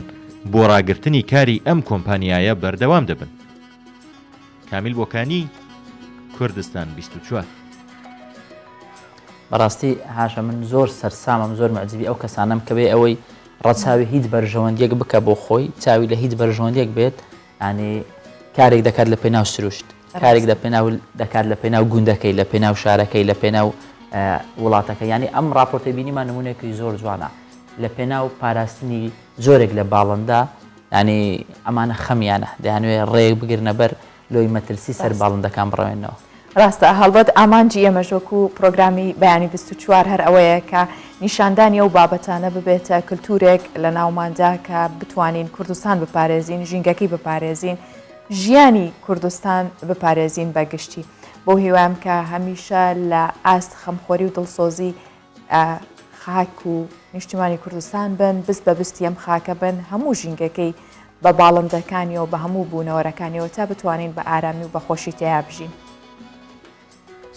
بۆ ڕاگررتنی کاری ئەم کۆمپانیایە بەردەوام دەبن. کامیل بۆکانی کوردستان 24. بەڕاستی هاشە من زۆر سەرسامم زۆر مەعجبی ئەو کەسانم کە بێ ئەوەی ڕەچاوی هیچ بەرژەوەندێک بکە بۆ خۆی چاوی لە هیچ بەرژەوەندێک بێت ینی کارێک دەکات لە پێناو سروشت کارێک دەکات لە پێناو گوندەکەی لە پێناو شارەکەی لە پێناو وڵاتەکە ینی ئەم راپۆرتە بینیمان نمونێکی زۆر جوانە لە پێناو پاراستنی زۆرێک لە باڵندا ینی ئەمانە خەمیانە دەیانوێ ڕێک بگرنە بەر لۆی مەترسی سەر باڵندەکان بڕێنەوە. ڕاستە هەڵبەت ئامانجی ئێمەژۆکو پرۆگرامی بەیانی 24 هەر ئەوەیە کە نیشاندانی ئەو بابەتانە ببێتە کللتورێک لە ناوماندا کە بتوانین کوردستان بپارێزین ژینگەکەی بپارێزین ژیانی کوردستان بپارێزین بەگشتی بۆ هیوایم کە هەمیشە لە ئاست خەمخۆری و دڵسۆزی خاک و نیشتیمانی کوردستان بن بست بە بستی ئەم خاکە بن هەموو ژینگەکەی بە باڵندەکانیەوە بە هەموو بوونەوەرەکانیەوە تا بتوانین بە ئارامی و بە خۆشی تیا بژین.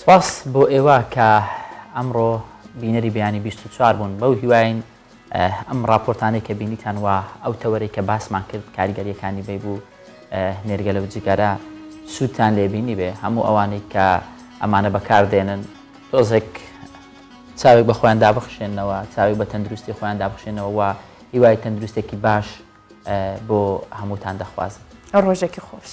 سپاس بۆ ئێوە کە ئەمڕۆ بینەری بەیانی 24 بوون بەو هیواین ئەم راپۆرتانەی کە بینیتان وە ئەو تەوەرەی کە باسمان کرد کاریگەریەکانی بێ بوو نێرگە لە جگەرە سوودتان لێبینی بێ هەموو ئەوانەی کە ئەمانە بەکاردێنن تۆزێک چاوێک بە خۆیان دابخشێنەوە چاوێک بە تەندروستی خۆیان دابخشێنەوە و هیوای تەندروستێکی باش بۆ هەمووتان دەخوازن. ڕۆژێکی خۆش.